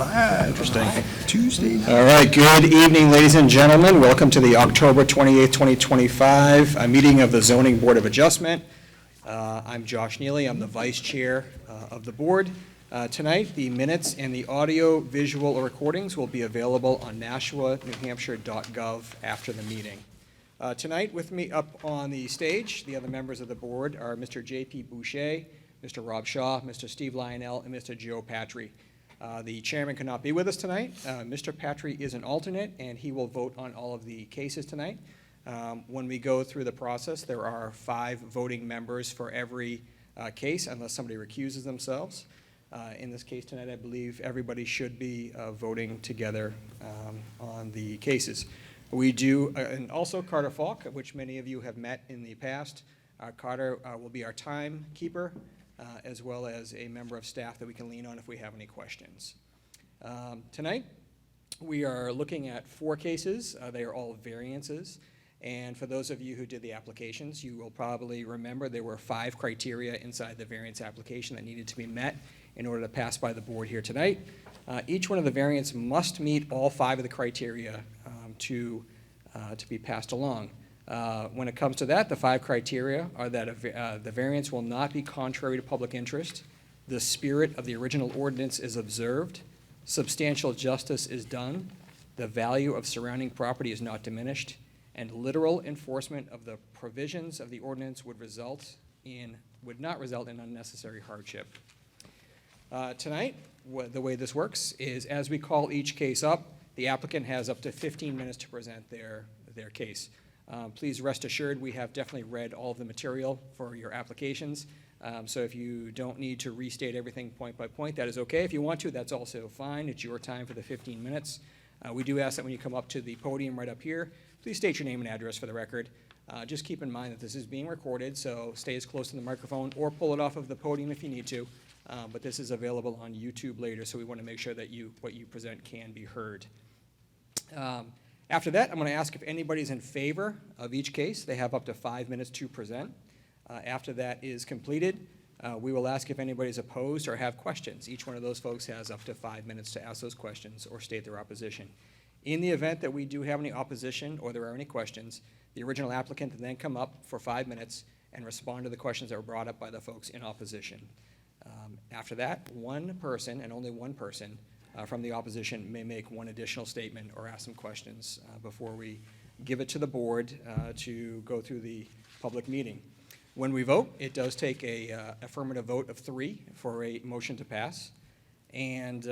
Interesting. Tuesday. All right, good evening, ladies and gentlemen. Welcome to the October 28th, 2025 meeting of the Zoning Board of Adjustment. I'm Josh Neely. I'm the Vice Chair of the Board. Tonight, the minutes and the audio, visual recordings will be available on NashuaNewHampshire.gov after the meeting. Tonight, with me up on the stage, the other members of the board are Mr. J.P. Boucher, Mr. Rob Shaw, Mr. Steve Lionel, and Mr. Joe Patry. The chairman cannot be with us tonight. Mr. Patry is an alternate, and he will vote on all of the cases tonight. When we go through the process, there are 5 voting members for every case, unless somebody recuses themselves. In this case tonight, I believe everybody should be voting together on the cases. We do, and also Carter Falk, which many of you have met in the past. Carter will be our timekeeper, as well as a member of staff that we can lean on if we have any questions. Tonight, we are looking at 4 cases. They are all variances. And for those of you who did the applications, you will probably remember there were 5 criteria inside the variance application that needed to be met in order to pass by the board here tonight. Each one of the variants must meet all 5 of the criteria to be passed along. When it comes to that, the 5 criteria are that the variance will not be contrary to public interest, the spirit of the original ordinance is observed, substantial justice is done, the value of surrounding property is not diminished, and literal enforcement of the provisions of the ordinance would not result in unnecessary hardship. Tonight, the way this works is as we call each case up, the applicant has up to 15 minutes to present their case. Please rest assured we have definitely read all of the material for your applications. So if you don't need to restate everything point by point, that is okay. If you want to, that's also fine. It's your time for the 15 minutes. We do ask that when you come up to the podium right up here, please state your name and address for the record. Just keep in mind that this is being recorded, so stay as close to the microphone or pull it off of the podium if you need to. But this is available on YouTube later, so we want to make sure that what you present can be heard. After that, I'm going to ask if anybody's in favor of each case. They have up to 5 minutes to present. After that is completed, we will ask if anybody's opposed or have questions. Each one of those folks has up to 5 minutes to ask those questions or state their opposition. In the event that we do have any opposition or there are any questions, the original applicant can then come up for 5 minutes and respond to the questions that were brought up by the folks in opposition. After that, one person and only one person from the opposition may make one additional statement or ask some questions before we give it to the board to go through the public meeting. When we vote, it does take a affirmative vote of 3 for a motion to pass, and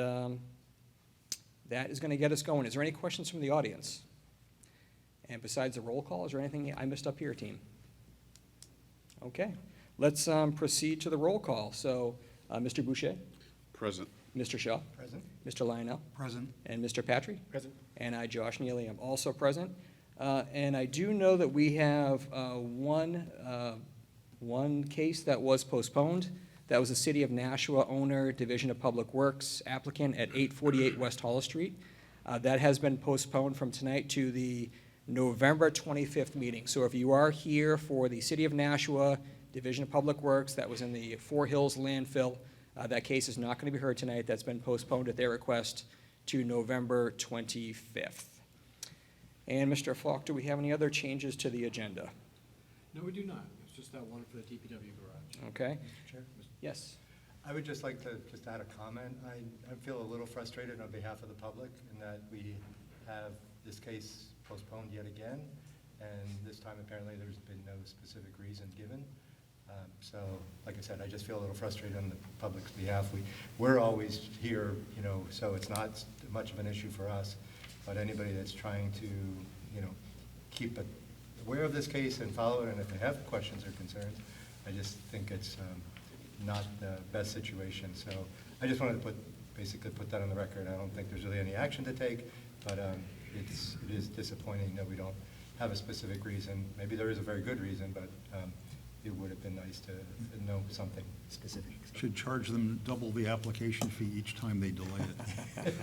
that is going to get us going. Is there any questions from the audience? And besides the roll call, is there anything I missed up here, team? Okay, let's proceed to the roll call. So, Mr. Boucher? Present. Mr. Shaw? Present. Mr. Lionel? Present. And Mr. Patry? Present. And I, Josh Neely, am also present. And I do know that we have one case that was postponed. That was the City of Nashua owner, Division of Public Works, applicant at 848 West Hollis Street. That has been postponed from tonight to the November 25th meeting. So if you are here for the City of Nashua, Division of Public Works, that was in the Four Hills landfill, that case is not going to be heard tonight. That's been postponed at their request to November 25th. And Mr. Falk, do we have any other changes to the agenda? No, we do not. It's just that one for the DPW garage. Okay. Mr. Chair? Yes. I would just like to add a comment. I feel a little frustrated on behalf of the public in that we have this case postponed yet again, and this time apparently there's been no specific reason given. So, like I said, I just feel a little frustrated on the public's behalf. We're always here, so it's not much of an issue for us, but anybody that's trying to, keep aware of this case and follow it, and if they have questions or concerns, I just think it's not the best situation. So I just wanted to basically put that on the record. I don't think there's really any action to take, but it is disappointing that we don't have a specific reason. Maybe there is a very good reason, but it would have been nice to know something specific. Should charge them double the application fee each time they delay it.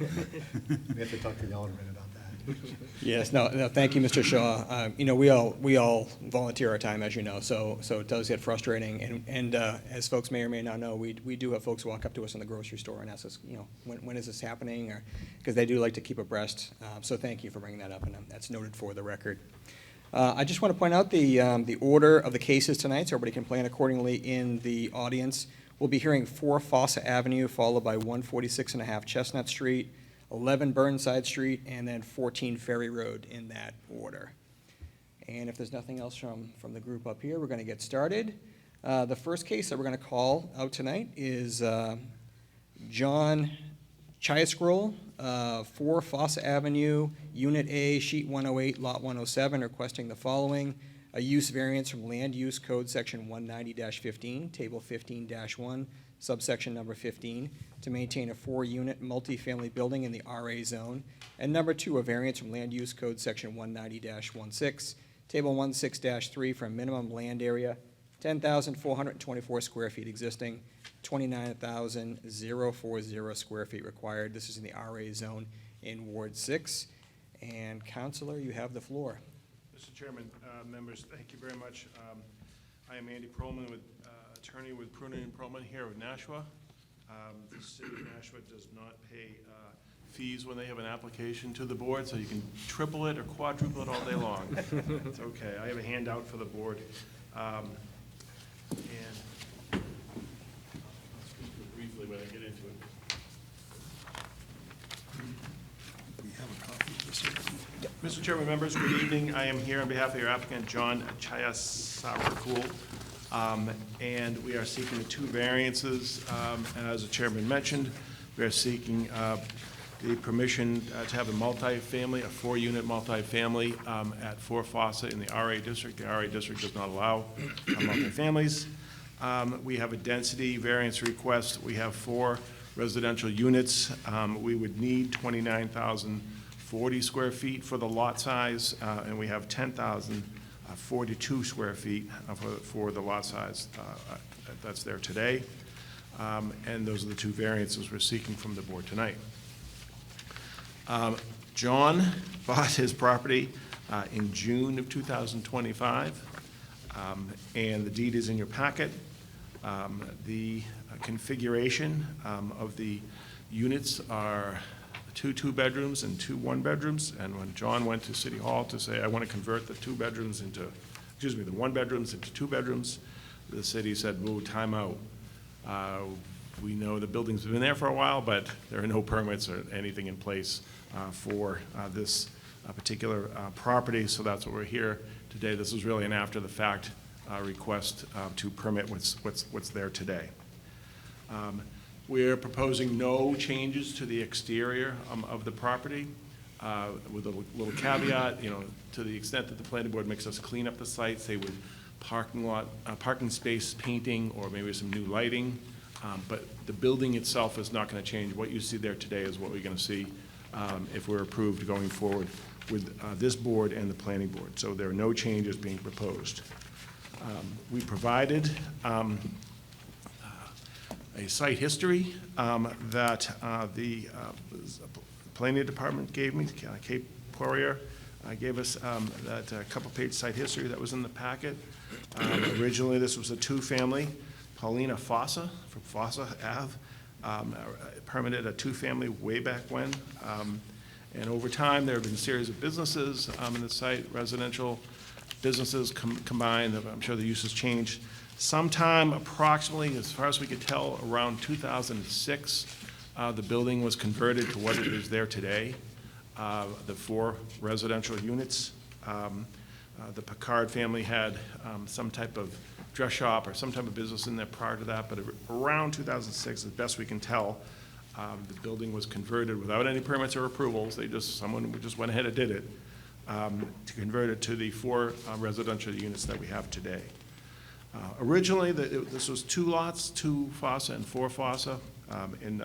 We have to talk to the alderman about that. Yes, no, thank you, Mr. Shaw. You know, we all volunteer our time, as you know, so it does get frustrating. And as folks may or may not know, we do have folks walk up to us in the grocery store and ask us, you know, when is this happening? Or because they do like to keep abreast. So thank you for bringing that up, and that's noted for the record. I just want to point out the order of the cases tonight, so everybody can plan accordingly in the audience. We'll be hearing 4 Fossa Avenue, followed by 146.5 Chestnut Street, 11 Burnside Street, and then 14 Ferry Road in that order. And if there's nothing else from the group up here, we're going to get started. The first case that we're going to call out tonight is John Chiascroll, 4 Fossa Avenue, Unit A, Sheet 108, Lot 107, requesting the following: a use variance from Land Use Code Section 190-15, Table 15-1, subsection number 15, to maintain a 4-unit multifamily building in the RA zone, and number 2, a variance from Land Use Code Section 190-16, Table 16-3, for a minimum land area, 10,424 square feet existing, 29,040 square feet required. This is in the RA zone in Ward 6. And Counselor, you have the floor. Mr. Chairman, members, thank you very much. I am Andy Perlman, attorney with Prunen and Perlman here of Nashua. The city of Nashua does not pay fees when they have an application to the board, so you can triple it or quadruple it all day long. It's okay. I have a handout for the board. And I'll speak to it briefly when I get into it. We have a copy of this. Mr. Chairman, members, good evening. I am here on behalf of your applicant, John Chiascroll, and we are seeking 2 variances. As the chairman mentioned, we are seeking the permission to have a multifamily, a 4-unit multifamily at 4 Fossa in the RA district. The RA district does not allow multifamilies. We have a density variance request. We have 4 residential units. We would need 29,040 square feet for the lot size, and we have 10,042 square feet for the lot size that's there today. And those are the 2 variances we're seeking from the board tonight. John bought his property in June of 2025, and the deed is in your packet. The configuration of the units are 2 2-bedrooms and 2 1-bedrooms, and when John went to City Hall to say, I want to convert the 2-bedrooms into, the 1-bedrooms into 2-bedrooms, the city said, whoa, time out. We know the building's been there for a while, but there are no permits or anything in place for this particular property, so that's what we're here today. This is really an after-the-fact request to permit what's there today. We're proposing no changes to the exterior of the property, with a little caveat, you know, to the extent that the planning board makes us clean up the site, say with parking space painting or maybe some new lighting, but the building itself is not going to change. What you see there today is what we're going to see if we're approved going forward with this board and the planning board. So there are no changes being proposed. We provided a site history that the planning department gave me. Kate Poirier gave us that couple-page site history that was in the packet. Originally, this was a 2-family. Paulina Fossa from Fossa Ave permitted a 2-family way back when. And over time, there have been a series of businesses in the site, residential businesses combined. I'm sure the use has changed. Sometime approximately, as far as we could tell, around 2006, the building was converted to what it is there today, the 4 residential units. The Picard family had some type of dress shop or some type of business in there prior to that, but around 2006, as best we can tell, the building was converted without any permits or approvals. Someone just went ahead and did it to convert it to the 4 residential units that we have today. Originally, this was 2 lots, 2 Fossa and 4 Fossa. In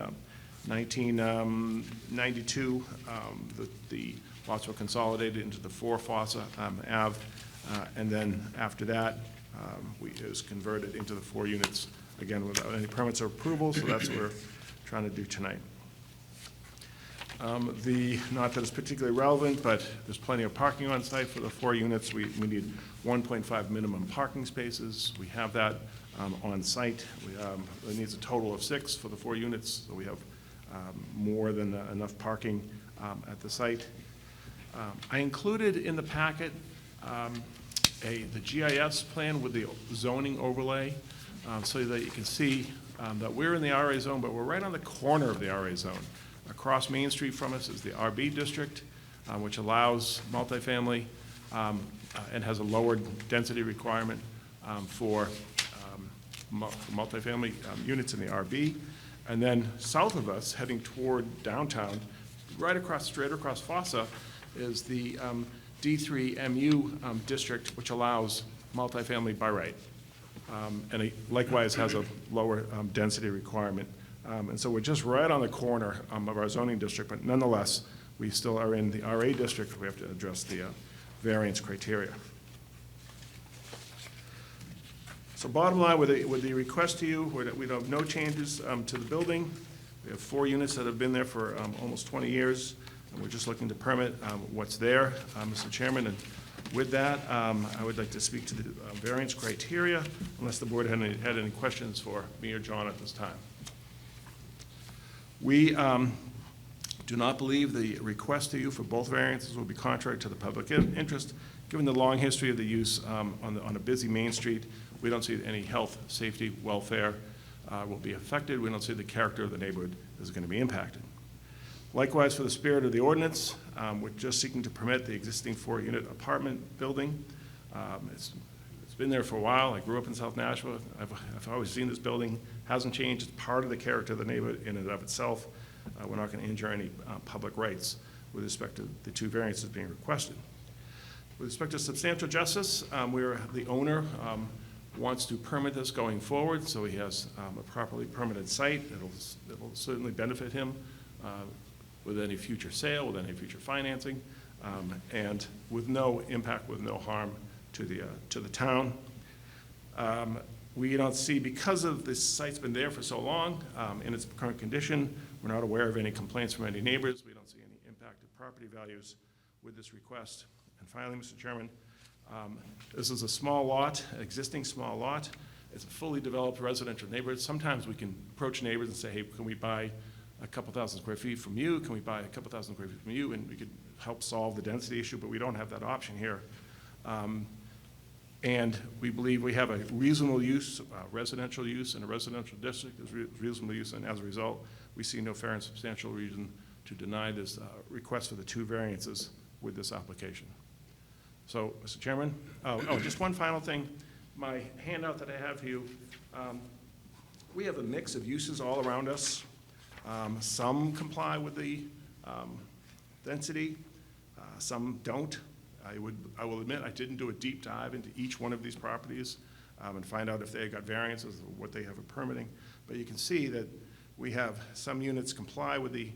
1992, the lots were consolidated into the 4 Fossa Ave, and then after that, it was converted into the 4 units, again, without any permits or approvals, so that's what we're trying to do tonight. Not that it's particularly relevant, but there's plenty of parking on site for the 4 units. We need 1.5 minimum parking spaces. We have that on site. It needs a total of 6 for the 4 units, so we have more than enough parking at the site. I included in the packet the GIS plan with the zoning overlay, so that you can see that we're in the RA zone, but we're right on the corner of the RA zone. Across Main Street from us is the RB district, which allows multifamily and has a lower density requirement for multifamily units in the RB. And then south of us, heading toward downtown, straight across Fossa, is the D3MU district, which allows multifamily by right. And it likewise has a lower density requirement. And so we're just right on the corner of our zoning district, but nonetheless, we still are in the RA district. We have to address the variance criteria. So bottom line with the request to you, we have no changes to the building. We have 4 units that have been there for almost 20 years, and we're just looking to permit what's there, Mr. Chairman. And with that, I would like to speak to the variance criteria, unless the board had any questions for me or John at this time. We do not believe the request to you for both variances will be contrary to the public interest. Given the long history of the use on a busy Main Street, we don't see any health, safety, welfare will be affected. We don't see the character of the neighborhood is going to be impacted. Likewise, for the spirit of the ordinance, we're just seeking to permit the existing 4-unit apartment building. It's been there for a while. I grew up in South Nashua. I've always seen this building. Hasn't changed. It's part of the character of the neighborhood in and of itself. We're not going to injure any public rights with respect to the 2 variances being requested. With respect to substantial justice, the owner wants to permit this going forward, so he has a properly permitted site. It'll certainly benefit him with any future sale, with any future financing, and with no impact, with no harm to the town. We don't see, because of this site's been there for so long, in its current condition, we're not aware of any complaints from any neighbors. We don't see any impact to property values with this request. And finally, Mr. Chairman, this is a small lot, an existing small lot. It's a fully developed residential neighborhood. Sometimes we can approach neighbors and say, hey, can we buy a couple thousand square feet from you? Can we buy a couple thousand square feet from you? And we could help solve the density issue, but we don't have that option here. And we believe we have a reasonable use, residential use in a residential district is reasonable use, and as a result, we see no fair and substantial reason to deny this request for the 2 variances with this application. So, Mr. Chairman, just one final thing. My handout that I have for you, we have a mix of uses all around us. Some comply with the density, some don't. I will admit I didn't do a deep dive into each one of these properties and find out if they got variances or what they have in permitting. But you can see that we have some units comply with the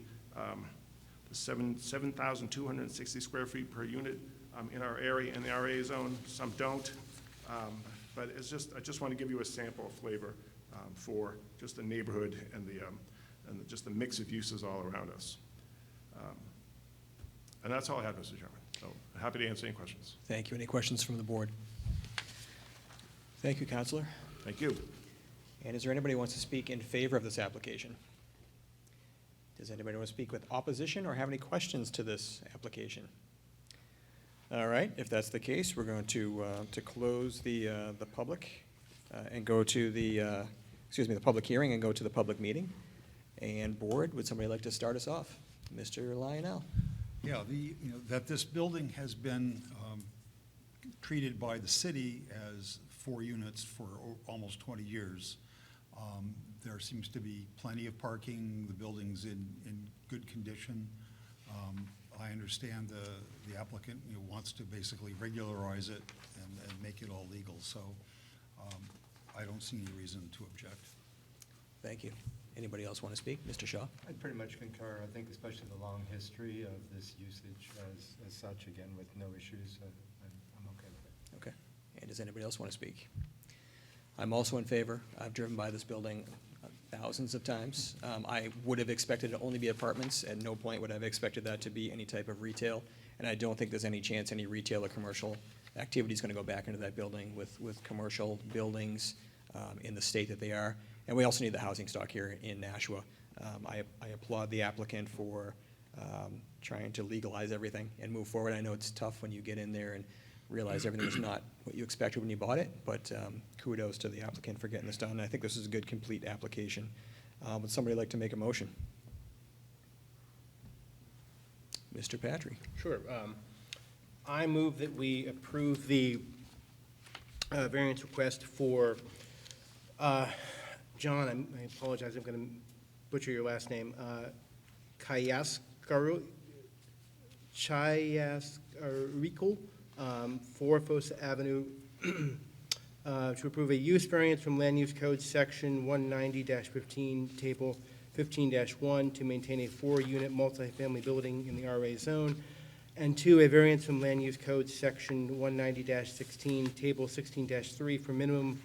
7,260 square feet per unit in our area in the RA zone. Some don't. But it's just, I just want to give you a sample of flavor for just the neighborhood and just the mix of uses all around us. And that's all I have, Mr. Chairman. So happy to answer any questions. Thank you. Any questions from the board? Thank you, Counselor. Thank you. And is there anybody who wants to speak in favor of this application? Does anybody want to speak with opposition or have any questions to this application? All right, if that's the case, we're going to close the public and go to the public hearing and go to the public meeting. And board, would somebody like to start us off? Mr. Lionel. Yeah, that this building has been treated by the city as 4 units for almost 20 years. There seems to be plenty of parking. The building's in good condition. I understand the applicant wants to basically regularize it and make it all legal, so I don't see any reason to object. Thank you. Anybody else want to speak? Mr. Shaw? I pretty much concur. I think especially the long history of this usage as such, again, with no issues, I'm okay with it. Okay. And does anybody else want to speak? I'm also in favor. I've driven by this building thousands of times. I would have expected it to only be apartments. At no point would I have expected that to be any type of retail. And I don't think there's any chance any retail or commercial activity is going to go back into that building with commercial buildings in the state that they are. And we also need the housing stock here in Nashua. I applaud the applicant for trying to legalize everything and move forward. I know it's tough when you get in there and realize everything is not what you expected when you bought it, but kudos to the applicant for getting this done. I think this is a good, complete application. Would somebody like to make a motion? Mr. Patry. Sure. I move that we approve the variance request for, John, I apologize, I'm going to butcher your last name, Chayascarikul, 4 Fossa Avenue, to approve a use variance from Land Use Code Section 190-15, Table 15-1, to maintain a 4-unit multifamily building in the RA zone, and 2, a variance from Land Use Code Section 190-16, Table 16-3, for minimum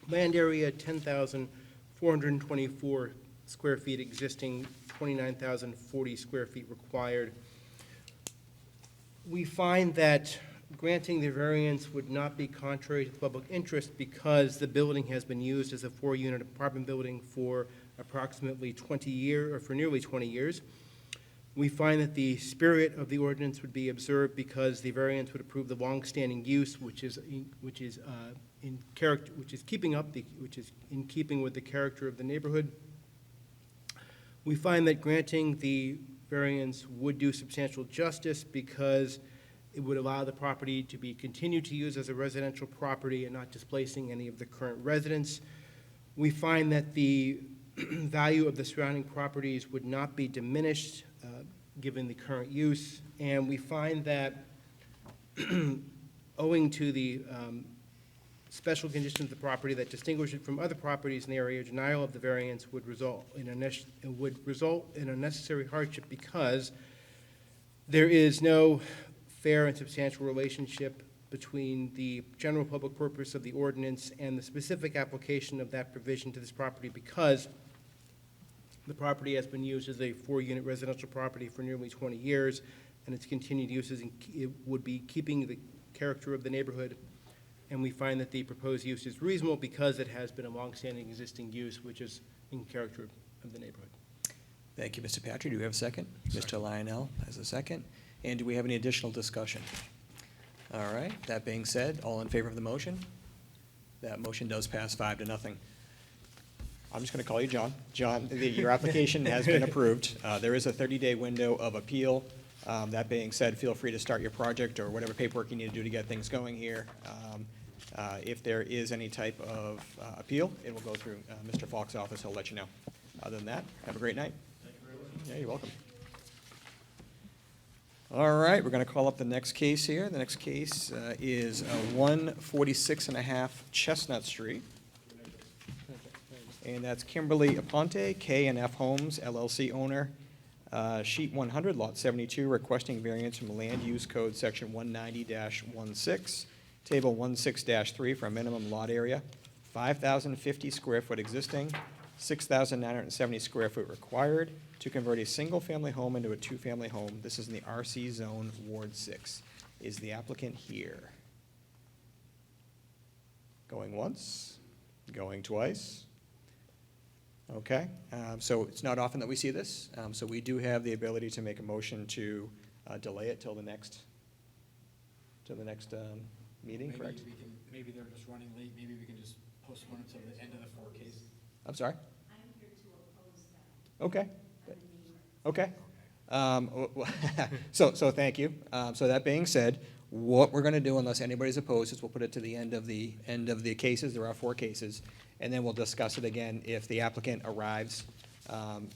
land area 10,424 square feet existing, 29,040 square feet required. We find that granting the variance would not be contrary to public interest because the building has been used as a 4-unit apartment building for approximately 20 years, or for nearly 20 years. We find that the spirit of the ordinance would be observed because the variance would approve the longstanding use, which is in keeping with the character of the neighborhood. We find that granting the variance would do substantial justice because it would allow the property to be continued to use as a residential property and not displacing any of the current residents. We find that the value of the surrounding properties would not be diminished given the current use. And we find that owing to the special conditions of the property that distinguish it from other properties in the area, denial of the variance would result in a necessary hardship because there is no fair and substantial relationship between the general public purpose of the ordinance and the specific application of that provision to this property because the property has been used as a 4-unit residential property for nearly 20 years, and its continued uses it would be keeping the character of the neighborhood. And we find that the proposed use is reasonable because it has been a longstanding existing use, which is in character of the neighborhood. Thank you, Mr. Patry. Do we have a second? Mr. Lionel has a second. And do we have any additional discussion? All right, that being said, all in favor of the motion? That motion does pass 5-0. I'm just going to call you John. John, your application has been approved. There is a 30-day window of appeal. That being said, feel free to start your project or whatever paperwork you need to do to get things going here. If there is any type of appeal, it will go through Mr. Falk's office. He'll let you know. Other than that, have a great night. Thank you very much. Yeah, you're welcome. All right, we're going to call up the next case here. The next case is 146.5 Chestnut Street. And that's Kimberly Aponte, K&F Homes, LLC owner, sheet 100, lot 72, requesting variance from Land Use Code Section 190-16, Table 16-3 for a minimum lot area, 5,050 square foot existing, 6,970 square foot required to convert a single-family home into a 2-family home. This is in the RC Zone, Ward 6. Is the applicant here? Going once? Going twice? Okay, so it's not often that we see this, so we do have the ability to make a motion to delay it till the next meeting, correct? Maybe they're just running late, maybe we can just postpone it till the end of the 4 case. I'm sorry? I'm here to oppose that. Okay, I'm a neighbor. okay. So thank you. So that being said, what we're gonna do, unless anybody's opposed, is we'll put it to the end of the cases. There are 4 cases. And then we'll discuss it again if the applicant arrives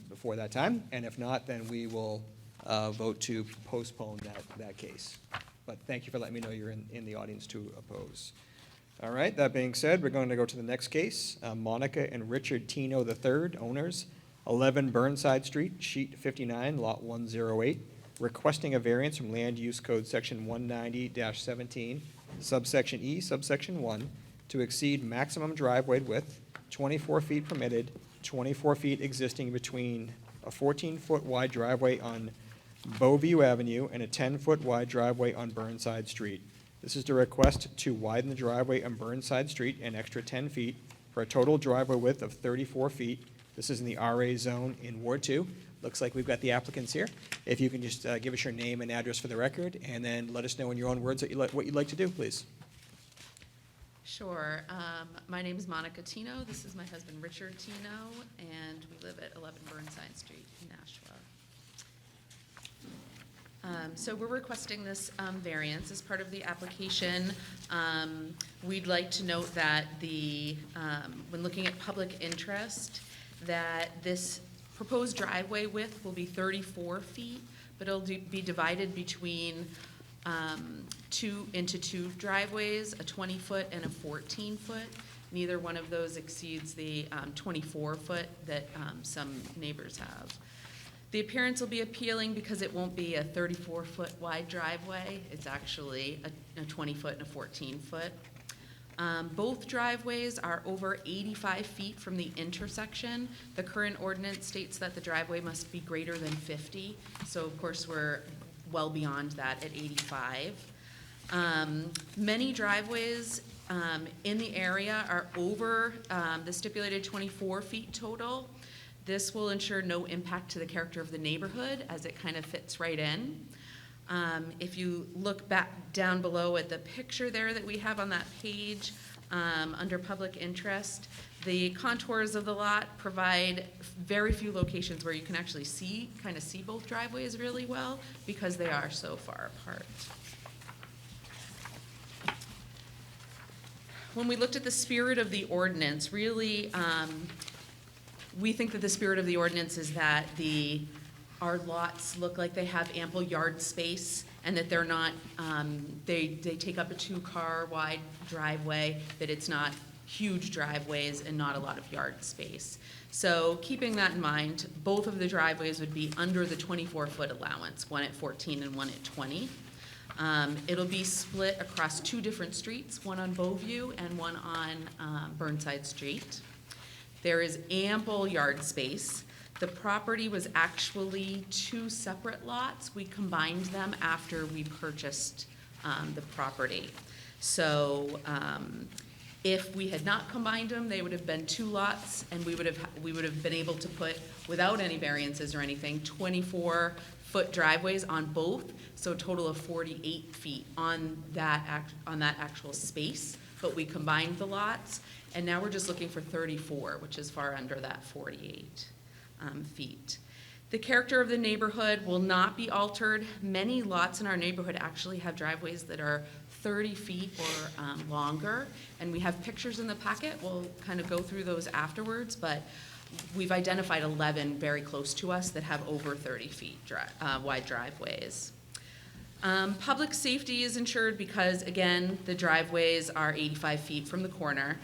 before that time. And if not, then we will vote to postpone that case. But thank you for letting me know you're in the audience to oppose. All right, that being said, we're going to go to the next case. Monica and Richard Tino III, owners, 11 Burnside Street, sheet 59, lot 108, requesting a variance from Land Use Code Section 190-17, subsection E, subsection 1, to exceed maximum driveway width, 24 feet permitted, 24 feet existing between a 14-foot wide driveway on Bowview Avenue and a 10-foot wide driveway on Burnside Street. This is to request to widen the driveway on Burnside Street an extra 10 feet for a total driveway width of 34 feet. This is in the RA zone in Ward 2. Looks like we've got the applicants here. If you can just give us your name and address for the record, and then let us know in your own words what you'd like to do, please. Sure. My name is Monica Tino. This is my husband, Richard Tino, and we live at 11 Burnside Street in Nashua. So we're requesting this variance as part of the application. We'd like to note that when looking at public interest, that this proposed driveway width will be 34 feet, but it'll be divided between two driveways, a 20-foot and a 14-foot. Neither one of those exceeds the 24-foot that some neighbors have. The appearance will be appealing because it won't be a 34-foot wide driveway. It's actually a 20-foot and a 14-foot. Both driveways are over 85 feet from the intersection. The current ordinance states that the driveway must be greater than 50, so of course we're well beyond that at 85. Many driveways in the area are over the stipulated 24 feet total. This will ensure no impact to the character of the neighborhood as it kind of fits right in. If you look back down below at the picture there that we have on that page, under public interest, the contours of the lot provide very few locations where you can actually see both driveways really well because they are so far apart. When we looked at the spirit of the ordinance, really, we think that the spirit of the ordinance is that our lots look like they have ample yard space and that they're not, they take up a 2-car wide driveway, that it's not huge driveways and not a lot of yard space. So keeping that in mind, both of the driveways would be under the 24-foot allowance, one at 14 and one at 20. It'll be split across 2 different streets, one on Bowview and one on Burnside Street. There is ample yard space. The property was actually 2 separate lots. We combined them after we purchased the property. So if we had not combined them, they would have been 2 lots, and we would have been able to put, without any variances or anything, 24-foot driveways on both, so a total of 48 feet on that actual space. But we combined the lots, and now we're just looking for 34, which is far under that 48 feet. The character of the neighborhood will not be altered. Many lots in our neighborhood actually have driveways that are 30 feet or longer, and we have pictures in the packet. We'll kind of go through those afterwards, but we've identified 11 very close to us that have over 30 feet wide driveways. Public safety is ensured because, again, the driveways are 85 feet from the corner.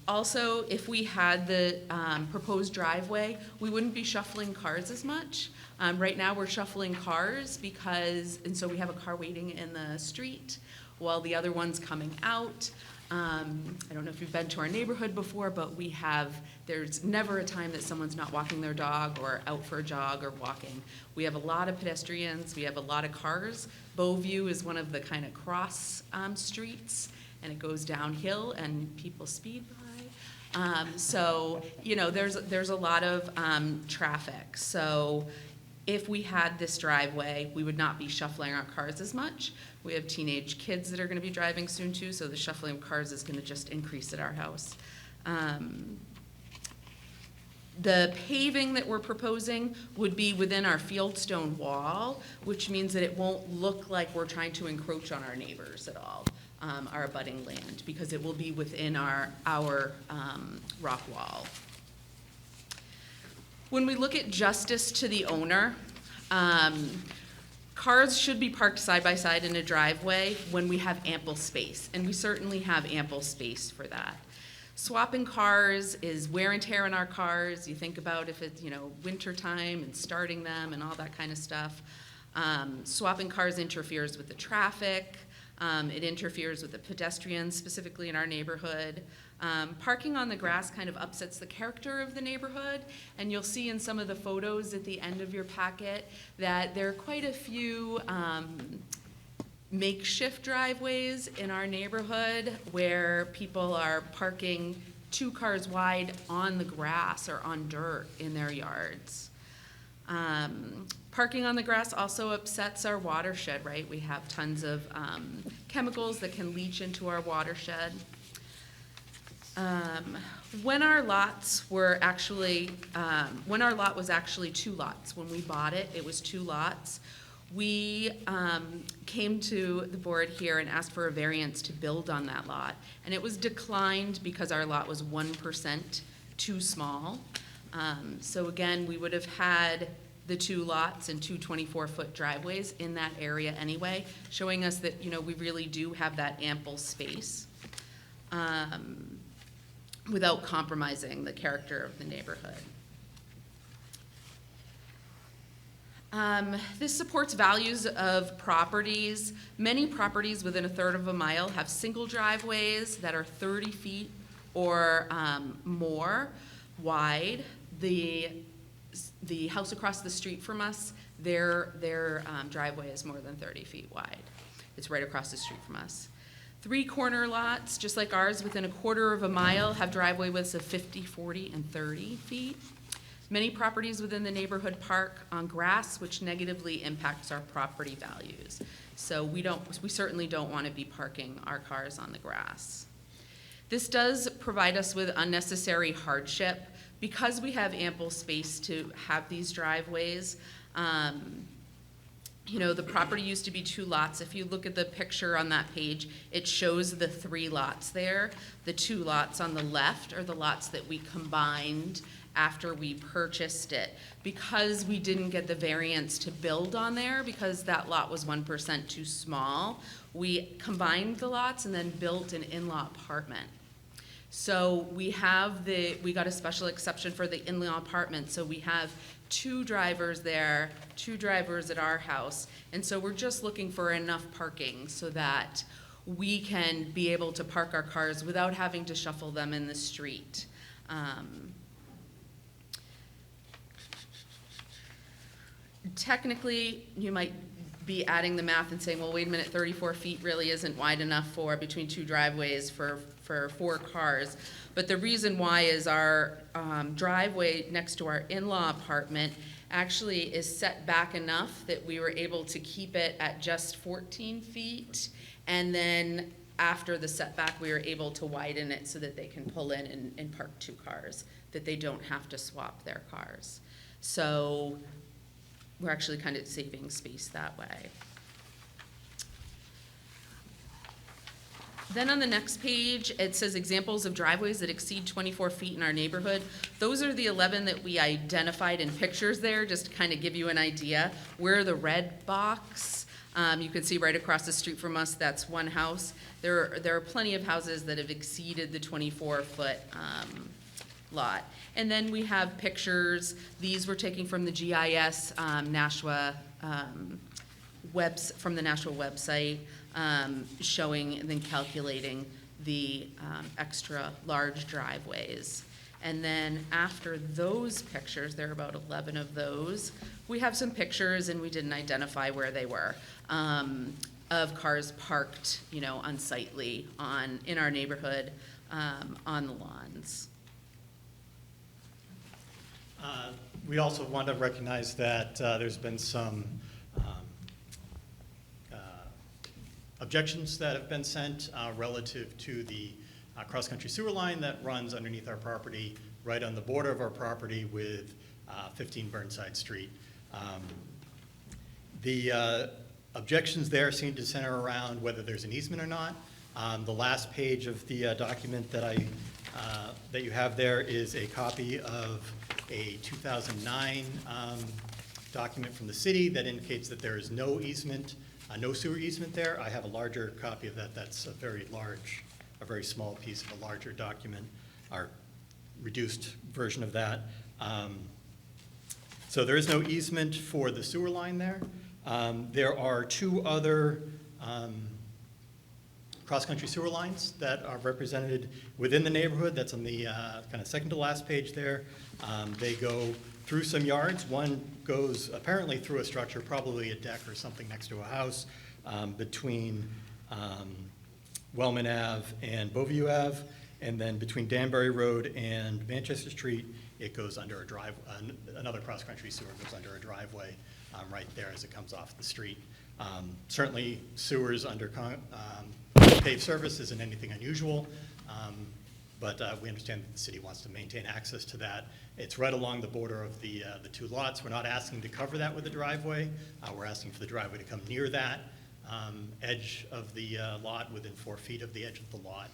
Also, if we had the proposed driveway, we wouldn't be shuffling cars as much. Right now, we're shuffling cars and so we have a car waiting in the street while the other one's coming out. I don't know if you've been to our neighborhood before, but there's never a time that someone's not walking their dog or out for a jog or walking. We have a lot of pedestrians, we have a lot of cars. Bowview is one of the kind of cross streets, and it goes downhill and people speed by. So, there's a lot of traffic. So if we had this driveway, we would not be shuffling our cars as much. We have teenage kids that are gonna be driving soon too, so the shuffling of cars is gonna just increase at our house. The paving that we're proposing would be within our fieldstone wall, which means that it won't look like we're trying to encroach on our neighbors at all, our abutting land, because it will be within our rock wall. When we look at justice to the owner, cars should be parked side by side in a driveway when we have ample space, and we certainly have ample space for that. Swapping cars is wear and tear on our cars. You think about if it's, winter time and starting them and all that kind of stuff. Swapping cars interferes with the traffic. It interferes with the pedestrians, specifically in our neighborhood. Parking on the grass kind of upsets the character of the neighborhood, and you'll see in some of the photos at the end of your packet that there are quite a few makeshift driveways in our neighborhood where people are parking 2 cars wide on the grass or on dirt in their yards. Parking on the grass also upsets our watershed, right? We have tons of chemicals that can leach into our watershed. When our lot was actually 2 lots, when we bought it, it was 2 lots. We came to the board here and asked for a variance to build on that lot, and it was declined because our lot was 1% too small. So again, we would have had the 2 lots and 2 24-foot driveways in that area anyway, showing us that, you know, we really do have that ample space without compromising the character of the neighborhood. This supports values of properties. Many properties within 1/3 of a mile have single driveways that are 30 feet or more wide. The house across the street from us, their driveway is more than 30 feet wide. It's right across the street from us. 3 corner lots, just like ours, within 1/4 of a mile have driveway widths of 50, 40, and 30 feet. Many properties within the neighborhood park on grass, which negatively impacts our property values. So we certainly don't want to be parking our cars on the grass. This does provide us with unnecessary hardship because we have ample space to have these driveways. You know, the property used to be 2 lots. If you look at the picture on that page, it shows the 3 lots there. The 2 lots on the left are the lots that we combined after we purchased it. Because we didn't get the variance to build on there, because that lot was 1% too small, we combined the lots and then built an in-law apartment. So we got a special exception for the in-law apartment, so we have 2 drivers there, 2 drivers at our house, and so we're just looking for enough parking so that we can be able to park our cars without having to shuffle them in the street. Technically, you might be adding the math and saying, well, wait a minute, 34 feet really isn't wide enough for between 2 driveways for 4 cars. But the reason why is our driveway next to our in-law apartment actually is set back enough that we were able to keep it at just 14 feet. And then after the setback, we were able to widen it so that they can pull in and park 2 cars, that they don't have to swap their cars. So we're actually kind of saving space that way. Then on the next page, it says examples of driveways that exceed 24 feet in our neighborhood. Those are the 11 that we identified in pictures there, just to kind of give you an idea. We're the red box. You can see right across the street from us, that's 1 house. There are plenty of houses that have exceeded the 24-foot lot. And then we have pictures. These were taken from the GIS Nashua from the Nashua website, showing and then calculating the extra large driveways. And then after those pictures, there are about 11 of those, we have some pictures, and we didn't identify where they were, of cars parked, you know, unsightly in our neighborhood on the lawns. We also want to recognize that there's been some objections that have been sent relative to the cross-country sewer line that runs underneath our property, right on the border of our property with 15 Burnside Street. The objections there seem to center around whether there's an easement or not. The last page of the document that you have there is a copy of a 2009 document from the city that indicates that there is no easement, no sewer easement there. I have a larger copy of that. That's a very small piece of a larger document, our reduced version of that. So there is no easement for the sewer line there. There are 2 other cross-country sewer lines that are represented within the neighborhood. That's on the kind of second to last page there. They go through some yards. One goes apparently through a structure, probably a deck or something next to a house, between Wellman Ave and Beauview Ave. And then between Danbury Road and Manchester Street, it goes under a drive, another cross-country sewer goes under a driveway right there as it comes off the street. Certainly sewers under paved surface isn't anything unusual, but we understand that the city wants to maintain access to that. It's right along the border of the two lots. We're not asking to cover that with a driveway. We're asking for the driveway to come near that edge of the lot, within 4 feet of the edge of the lot.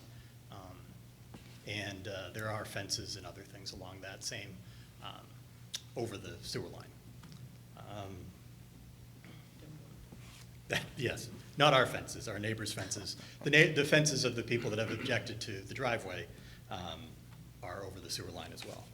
And there are fences and other things along that same, over the sewer line. Yes, not our fences, our neighbors' fences. The fences of the people that have objected to the driveway are over the sewer line as well.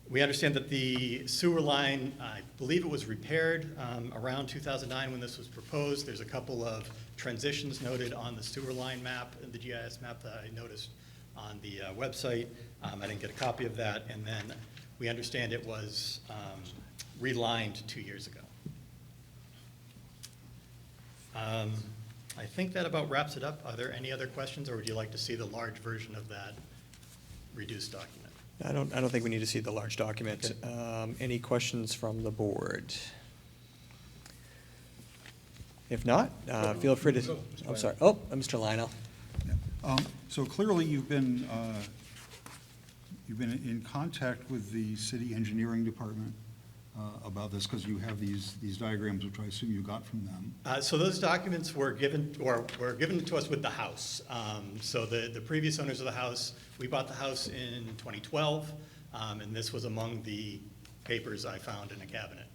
We understand that the sewer line, I believe it was repaired around 2009 when this was proposed. There's a couple of transitions noted on the sewer line map, the GIS map that I noticed on the website. I didn't get a copy of that. And then we understand it was relined 2 years ago. I think that about wraps it up. Are there any other questions, or would you like to see the large version of that reduced document? I don't think we need to see the large document. Any questions from the board? If not, feel free to, I'm sorry. Oh, Mr. Lionel. So clearly you've been in contact with the city engineering department about this, because you have these diagrams, which I assume you got from them. So those documents were given to us with the house. So the previous owners of the house, we bought the house in 2012, and this was among the papers I found in a cabinet.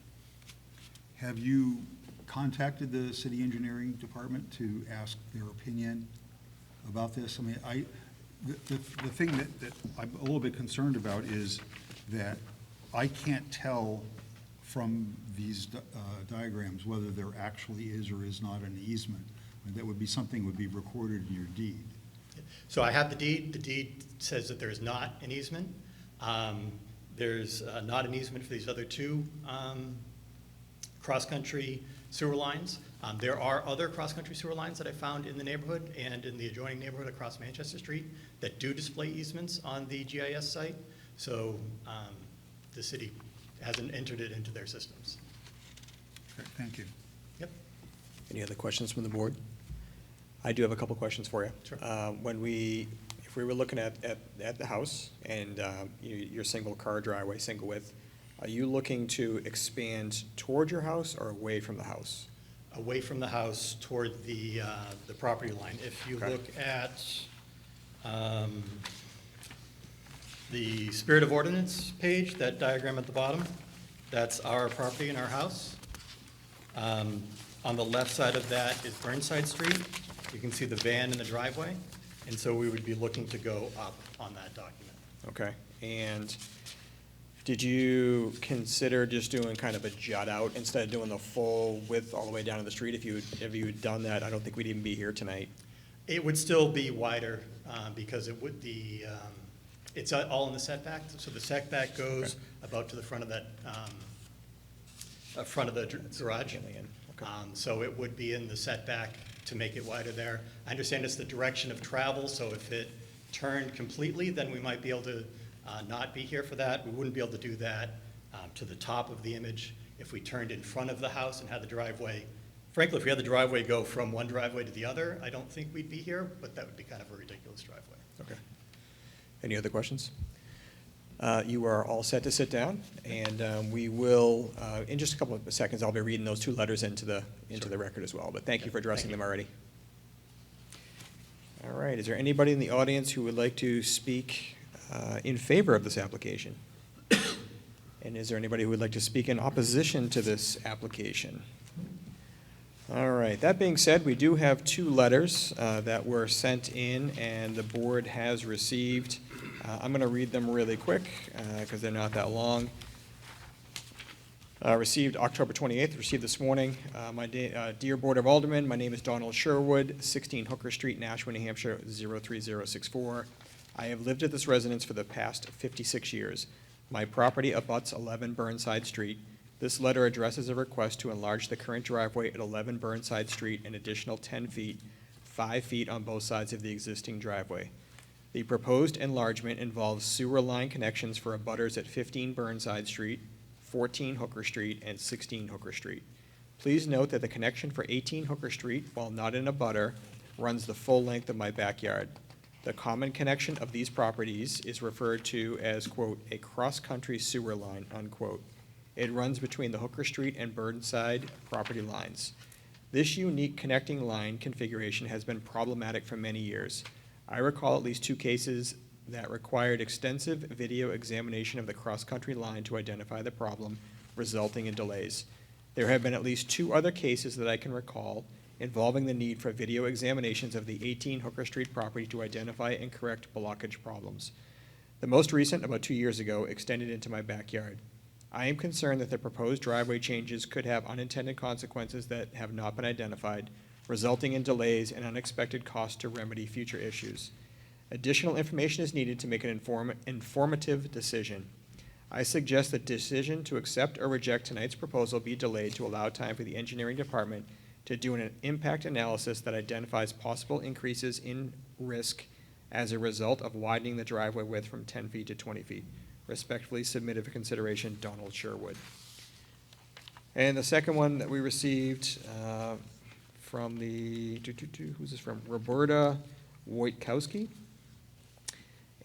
Have you contacted the city engineering department to ask their opinion about this? I mean, the thing that I'm a little bit concerned about is that I can't tell from these diagrams whether there actually is or is not an easement. And that would be something would be recorded in your deed. So I have the deed. The deed says that there is not an easement. There's not an easement for these other two cross-country sewer lines. There are other cross-country sewer lines that I found in the neighborhood and in the adjoining neighborhood across Manchester Street that do display easements on the GIS site. So the city hasn't entered it into their systems. Okay, thank you. Yep. Any other questions from the board? I do have a couple questions for you. Sure. If we were looking at the house and your single car driveway, single width, are you looking to expand toward your house or away from the house? Away from the house toward the property line. If you Okay. look at the Spirit of Ordinance page, that diagram at the bottom, that's our property and our house. On the left side of that is Burnside Street. You can see the van in the driveway, and so we would be looking to go up on that document. Okay, and did you consider just doing kind of a jut out instead of doing the full width all the way down to the street? If you had done that, I don't think we'd even be here tonight. It would still be wider because it's all in the setback. So the setback goes about to the front of that, front of the garage. Okay. So it would be in the setback to make it wider there. I understand it's the direction of travel, so if it turned completely, then we might be able to not be here for that. We wouldn't be able to do that to the top of the image if we turned in front of the house and had the driveway. Frankly, if we had the driveway go from one driveway to the other, I don't think we'd be here, but that would be kind of a ridiculous driveway. Okay. Any other questions? You are all set to sit down, and we will, in just a couple of seconds, I'll be reading those two letters into the record as well, but thank you for addressing them already. All right, is there anybody in the audience who would like to speak in favor of this application? And is there anybody who would like to speak in opposition to this application? All right, that being said, we do have two letters that were sent in and the board has received. I'm going to read them really quick because they're not that long. Received October 28th, received this morning. Dear Board of Aldermen, my name is Donald Sherwood, 16 Hooker Street, Nashua, New Hampshire, 03064. I have lived at this residence for the past 56 years. My property abuts 11 Burnside Street. This letter addresses a request to enlarge the current driveway at 11 Burnside Street an additional 10 feet, 5 feet on both sides of the existing driveway. The proposed enlargement involves sewer line connections for abutters at 15 Burnside Street, 14 Hooker Street, and 16 Hooker Street. Please note that the connection for 18 Hooker Street, while not in a butter, runs the full length of my backyard. The common connection of these properties is referred to as, quote, a cross-country sewer line, unquote. It runs between the Hooker Street and Burnside property lines. This unique connecting line configuration has been problematic for many years. I recall at least 2 cases that required extensive video examination of the cross-country line to identify the problem, resulting in delays. There have been at least 2 other cases that I can recall involving the need for video examinations of the 18 Hooker Street property to identify and correct blockage problems. The most recent, about 2 years ago, extended into my backyard. I am concerned that the proposed driveway changes could have unintended consequences that have not been identified, resulting in delays and unexpected costs to remedy future issues. Additional information is needed to make an informative decision. I suggest that decision to accept or reject tonight's proposal be delayed to allow time for the engineering department to do an impact analysis that identifies possible increases in risk as a result of widening the driveway width from 10 feet to 20 feet. Respectfully submitted for consideration, Donald Sherwood. And the second one that we received from the, who's this from? Roberta Wojtkowski.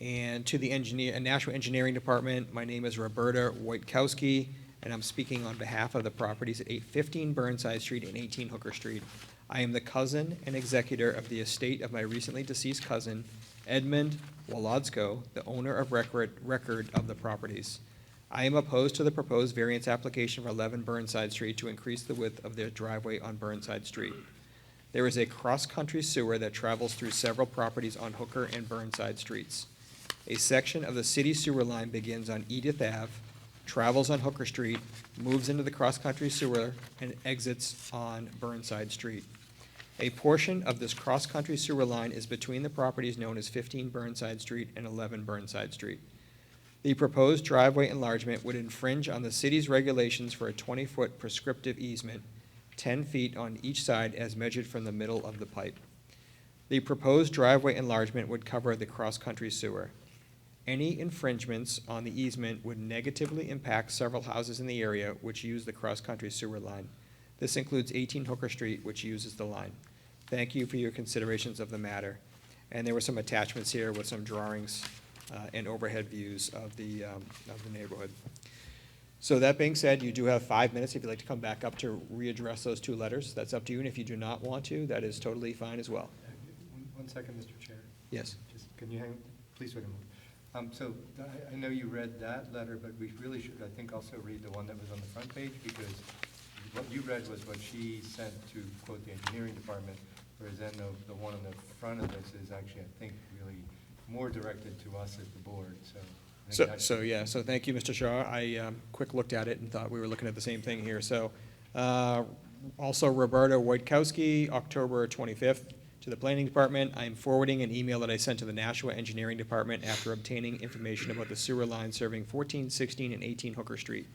And to the Nashua Engineering Department, my name is Roberta Wojtkowski, and I'm speaking on behalf of the properties at 815 Burnside Street and 18 Hooker Street. I am the cousin and executor of the estate of my recently deceased cousin, Edmund Wolodsko, the owner of record of the properties. I am opposed to the proposed variance application for 11 Burnside Street to increase the width of their driveway on Burnside Street. There is a cross-country sewer that travels through several properties on Hooker and Burnside Streets. A section of the city sewer line begins on Edith Ave, travels on Hooker Street, moves into the cross-country sewer, and exits on Burnside Street. A portion of this cross-country sewer line is between the properties known as 15 Burnside Street and 11 Burnside Street. The proposed driveway enlargement would infringe on the city's regulations for a 20-foot prescriptive easement, 10 feet on each side as measured from the middle of the pipe. The proposed driveway enlargement would cover the cross-country sewer. Any infringements on the easement would negatively impact several houses in the area which use the cross-country sewer line. This includes 18 Hooker Street, which uses the line. Thank you for your considerations of the matter. And there were some attachments here with some drawings and overhead views of the neighborhood. So that being said, you do have 5 minutes if you'd like to come back up to readdress those 2 letters. That's up to you, and if you do not want to, that is totally fine as well. One second, Mr. Chair. Yes. Just, can you hang, please wait a moment. So I know you read that letter, but we really should, I think, also read the one that was on the front page, because what you read was what she sent to, quote, the engineering department, whereas then the one on the front of this is actually, I think, really more directed to us as the board, so. So thank you, Mr. Shaw. I quick looked at it and thought we were looking at the same thing here. So also Roberta Wojtkowski, October 25th, to the Planning Department. I am forwarding an email that I sent to the Nashua Engineering Department after obtaining information about the sewer line serving 14, 16, and 18 Hooker Street.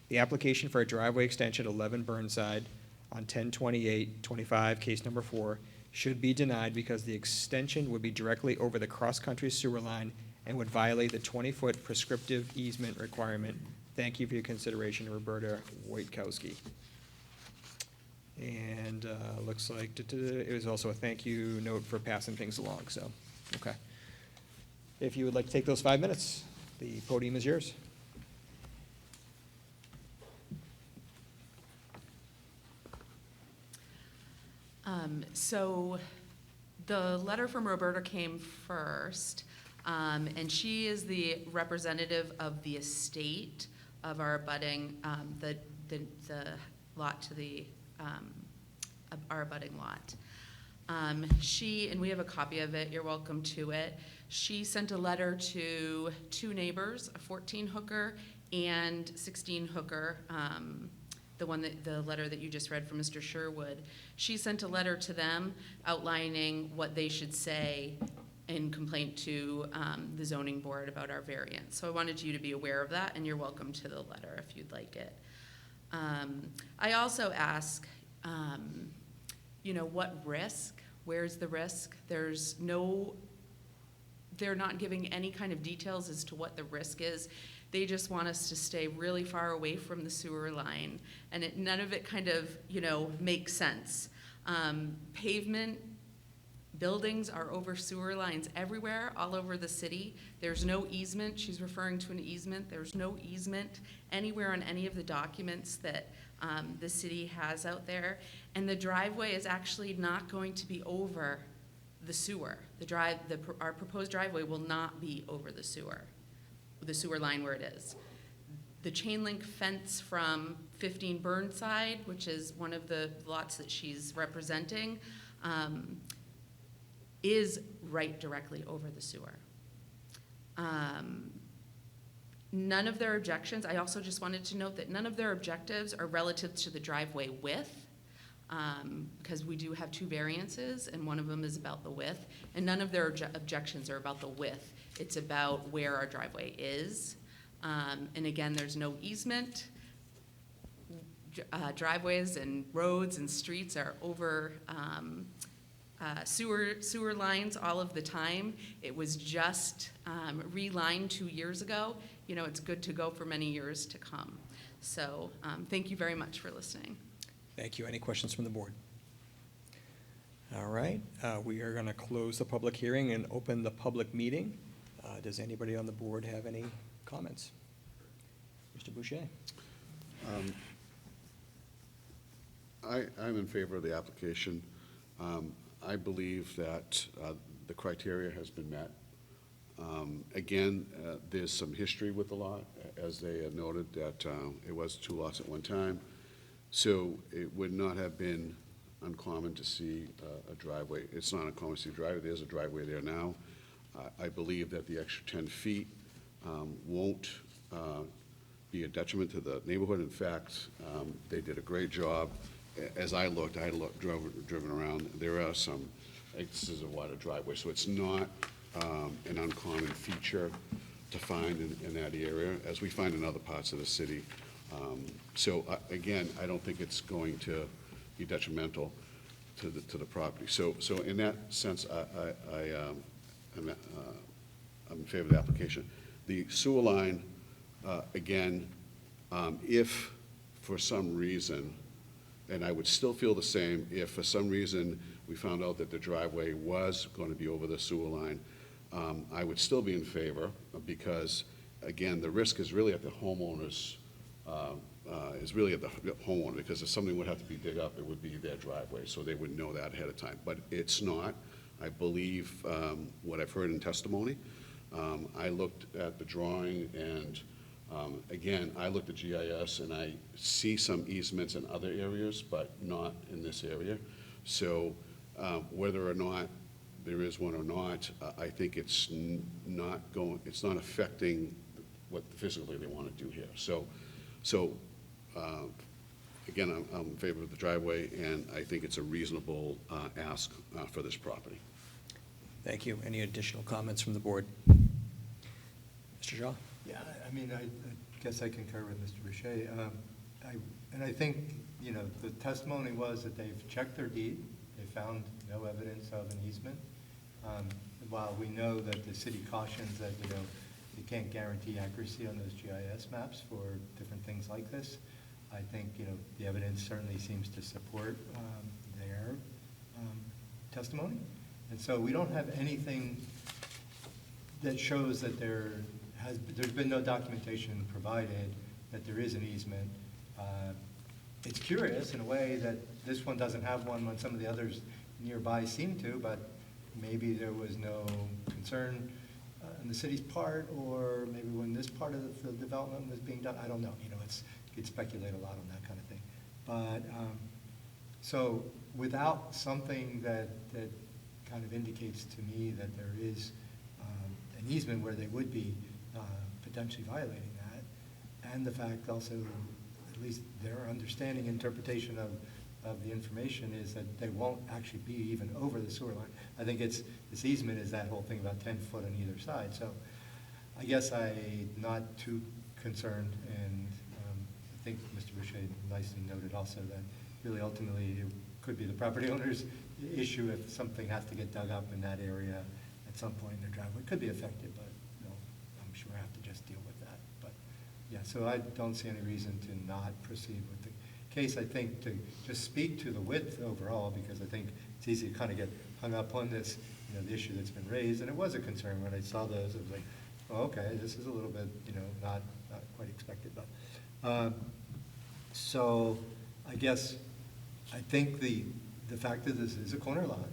The application for a driveway extension at 11 Burnside on 10/28/25, case number 4, should be denied because the extension would be directly over the cross-country sewer line and would violate the 20-foot prescriptive easement requirement. Thank you for your consideration, Roberta Wojtkowski. And looks like it was also a thank you note for passing things along, so, okay. If you would like to take those 5 minutes, the podium is yours. So the letter from Roberta came first, and she is the representative of the estate of our abutting, the lot to the, our abutting lot. And we have a copy of it, you're welcome to it. She sent a letter to 2 neighbors, a 14 Hooker and 16 Hooker, the letter that you just read from Mr. Sherwood. She sent a letter to them outlining what they should say in complaint to the zoning board about our variance. So I wanted you to be aware of that, and you're welcome to the letter if you'd like it. I also ask, what risk? Where's the risk? They're not giving any kind of details as to what the risk is. They just want us to stay really far away from the sewer line, and none of it kind of, makes sense. Pavement buildings are over sewer lines everywhere, all over the city. There's no easement. She's referring to an easement. There's no easement anywhere on any of the documents that the city has out there. And the driveway is actually not going to be over the sewer. Our proposed driveway will not be over the sewer line where it is. The chain link fence from 15 Burnside, which is one of the lots that she's representing, is right directly over the sewer. None of their objections, I also just wanted to note that none of their objectives are relative to the driveway width, because we do have two variances, and one of them is about the width, and none of their objections are about the width. It's about where our driveway is. And again, there's no easement. Driveways and roads and streets are over sewer lines all of the time. It was just relined 2 years ago. It's good to go for many years to come. So thank you very much for listening. Thank you. Any questions from the board? All right, we are going to close the public hearing and open the public meeting. Does anybody on the board have any comments? Mr. Boucher? I'm in favor of the application. I believe that the criteria has been met. Again, there's some history with the lot, as they had noted that it was 2 lots at one time. So it would not have been uncommon to see a driveway. It's not uncommon to see a driveway. There's a driveway there now. I believe that the extra 10 feet won't be a detriment to the neighborhood. In fact, they did a great job. As I looked, driven around, there are some, this is a wider driveway, so it's not an uncommon feature to find in that area, as we find in other parts of the city. So again, I don't think it's going to be detrimental to the property. So in that sense, I'm in favor of the application. The sewer line, again, if for some reason, and I would still feel the same if for some reason we found out that the driveway was going to be over the sewer line, I would still be in favor, because again, the risk is really at the homeowner's, because if something would have to be dug up, it would be their driveway, so they would know that ahead of time. But it's not. I believe what I've heard in testimony. I looked at the drawing, and again, I looked at GIS, and I see some easements in other areas, but not in this area. So whether or not there is one or not, I think it's not affecting what physically they want to do here. So again, I'm in favor of the driveway, and I think it's a reasonable ask for this property. Thank you. Any additional comments from the board? Mr. Shaw? Yeah, I mean, I guess I concur with Mr. Boucher. And I think, the testimony was that they've checked their deed. They found no evidence of an easement. While we know that the city cautions that, you can't guarantee accuracy on those GIS maps for different things like this, I think, the evidence certainly seems to support their testimony. And so we don't have anything that shows that there's been no documentation provided that there is an easement. It's curious in a way that this one doesn't have one when some of the others nearby seem to, but maybe there was no concern on the city's part, or maybe when this part of the development was being done. I don't know. You could speculate a lot on that kind of thing. But so without something that kind of indicates to me that there is an easement where they would be potentially violating that, and the fact also, at least their understanding, interpretation of the information is that they won't actually be even over the sewer line. I think this easement is that whole thing about 10 foot on either side. So I guess I'm not too concerned, and I think Mr. Boucher nicely noted also that really ultimately it could be the property owner's issue if something has to get dug up in that area at some point in their driveway. It could be affected, but I'm sure I have to just deal with that. But yeah, so I don't see any reason to not proceed with the case. I think to just speak to the width overall, because I think it's easy to kind of get hung up on this, the issue that's been raised, and it was a concern when I saw those. It was like, oh, okay, this is a little bit, not quite expected, but so I guess I think the fact that this is a corner lot,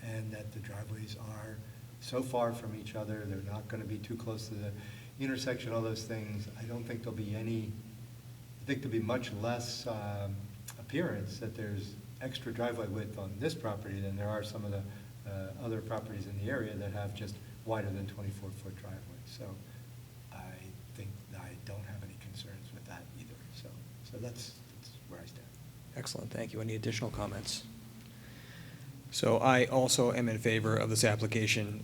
and that the driveways are so far from each other, they're not going to be too close to the intersection, all those things, I don't think there'll be I think there'll be much less appearance that there's extra driveway width on this property than there are some of the other properties in the area that have just wider than 24-foot driveways. So I think I don't have any concerns with that either. So that's where I stand. Excellent, thank you. Any additional comments? So I also am in favor of this application.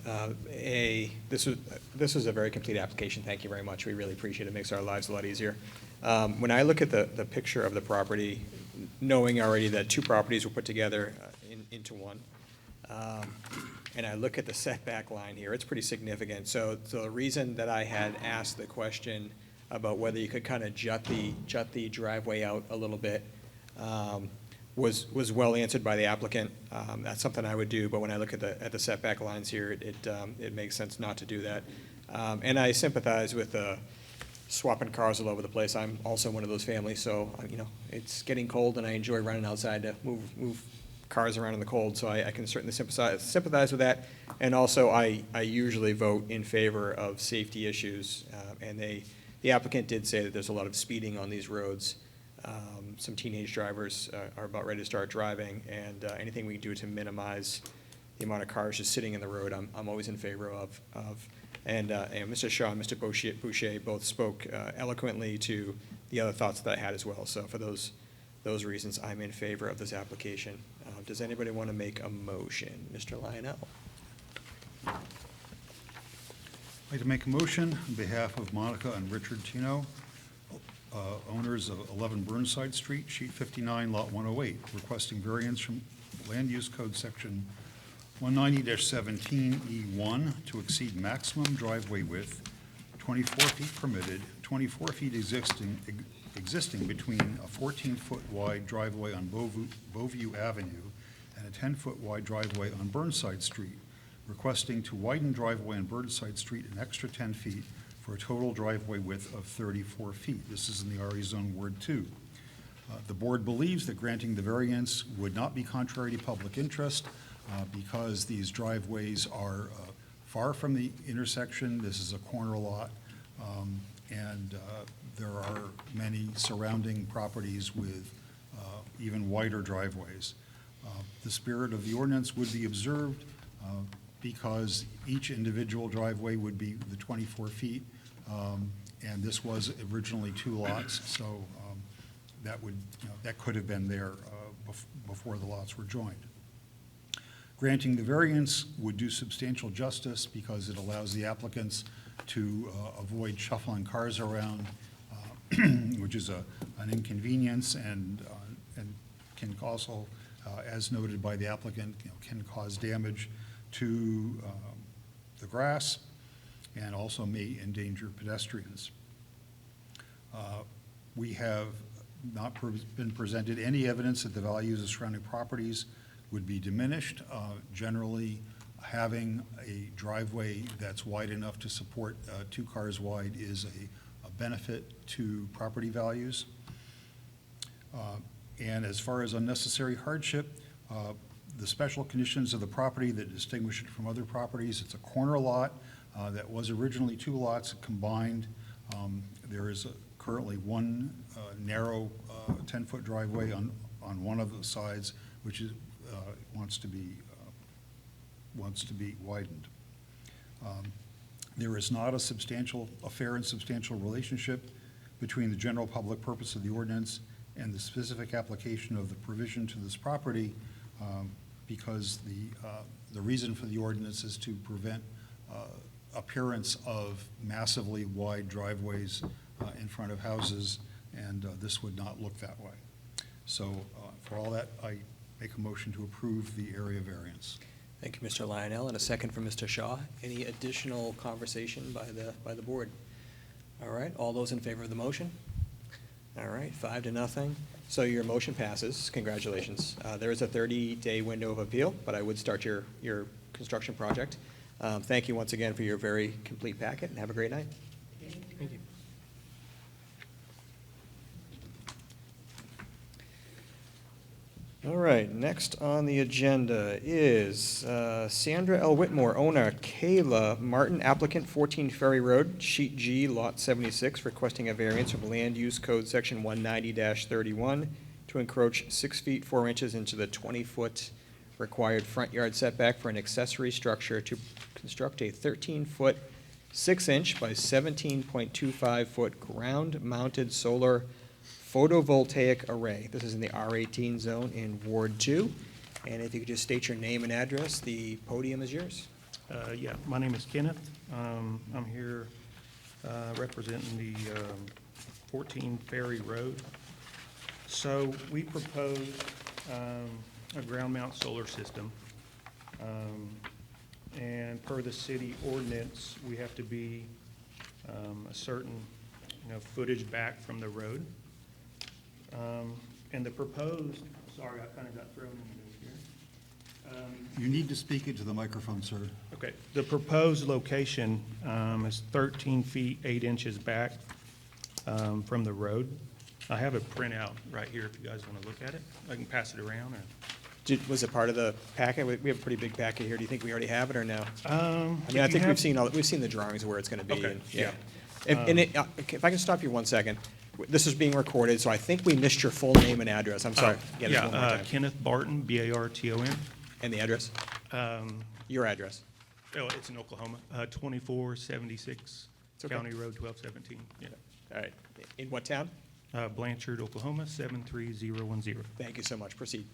This was a very complete application. Thank you very much. We really appreciate it. It makes our lives a lot easier. When I look at the picture of the property, knowing already that two properties were put together into one, and I look at the setback line here, it's pretty significant. So the reason that I had asked the question about whether you could kind of jut the driveway out a little bit was well answered by the applicant. That's something I would do, but when I look at the setback lines here, it makes sense not to do that. And I sympathize with swapping cars all over the place. I'm also one of those families, so it's getting cold, and I enjoy running outside to move cars around in the cold. So I can certainly sympathize with that. And also, I usually vote in favor of safety issues, and the applicant did say that there's a lot of speeding on these roads. Some teenage drivers are about ready to start driving, and anything we can do to minimize the amount of cars just sitting in the road, I'm always in favor of. And Mr. Shaw and Mr. Boucher both spoke eloquently to the other thoughts that I had as well. So for those reasons, I'm in favor of this application. Does anybody want to make a motion? Mr. Lionel? I'd like to make a motion on behalf of Monica and Richard Tino, owners of 11 Burnside Street, sheet 59, lot 108, requesting variance from Land Use Code Section 190-17E1 to exceed maximum driveway width, 24 feet permitted, 24 feet existing between a 14-foot wide driveway on Beauview Avenue and a 10-foot wide driveway on Burnside Street, requesting to widen driveway on Burnside Street an extra 10 feet for a total driveway width of 34 feet. This is in the RE Zone Ward 2. The board believes that granting the variance would not be contrary to public interest because these driveways are far from the intersection. This is a corner lot, and there are many surrounding properties with even wider driveways. The spirit of the ordinance would be observed because each individual driveway would be the 24 feet, and this was originally 2 lots, so that could have been there before the lots were joined. Granting the variance would do substantial justice because it allows the applicants to avoid shuffling cars around, which is an inconvenience and can also, as noted by the applicant, can cause damage to the grass and also may endanger pedestrians. We have not been presented any evidence that the values of surrounding properties would be diminished. Generally, having a driveway that's wide enough to support 2 cars wide is a benefit to property values. And as far as unnecessary hardship, the special conditions of the property that distinguish it from other properties, it's a corner lot that was originally 2 lots combined. There is currently one narrow 10-foot driveway on one of the sides, which is wants to be widened. There is not a fair and substantial relationship between the general public purpose of the ordinance and the specific application of the provision to this property, because the reason for the ordinance is to prevent appearance of massively wide driveways in front of houses, and this would not look that way. So for all that, I make a motion to approve the area variance. Thank you, Mr. Lionel, and a second from Mr. Shaw. Any additional conversation by the board? All right, all those in favor of the motion? All right, 5-0. So your motion passes. Congratulations. There is a 30-day window of appeal, but I would start your construction project. Thank you once again for your very complete packet, and have a great night. Thank you. All right, next on the agenda is Sandra L. Whitmore, owner, Kayla Martin, applicant, 14 Ferry Road, Sheet G, Lot 76, requesting a variance from Land Use Code Section 190-31 to encroach 6 feet 4 inches into the 20-foot required front yard setback for an accessory structure to construct a 13-foot 6-inch by 17.25-foot ground-mounted solar photovoltaic array. This is in the R18 zone in Ward 2. And if you could just state your name and address, the podium is yours. Yeah, my name is Kenneth. I'm here representing the 14 Ferry Road. So we proposed a ground mount solar system. And per the city ordinance, we have to be a certain, footage back from the road. And the proposed, sorry, I kind of got thrown into here. You need to speak into the microphone, sir. Okay, the proposed location is 13 feet 8 inches back from the road. I have a printout right here if you guys want to look at it. I can pass it around. Or Was it part of the packet? We have a pretty big packet here. Do you think we already have it or no? I I think we've seen the drawings of where it's going to be. Okay, and- yeah. If I can stop you 1 second. This is being recorded, so I think we missed your full name and address. I'm sorry. Get it one more time. Kenneth Barton, Barton. And the address? Your address? Oh, it's in Oklahoma, 2476 okay. County Road 1217. Yeah. All right. In what town? Blanchard, Oklahoma, 73010. Thank you so much. Proceed.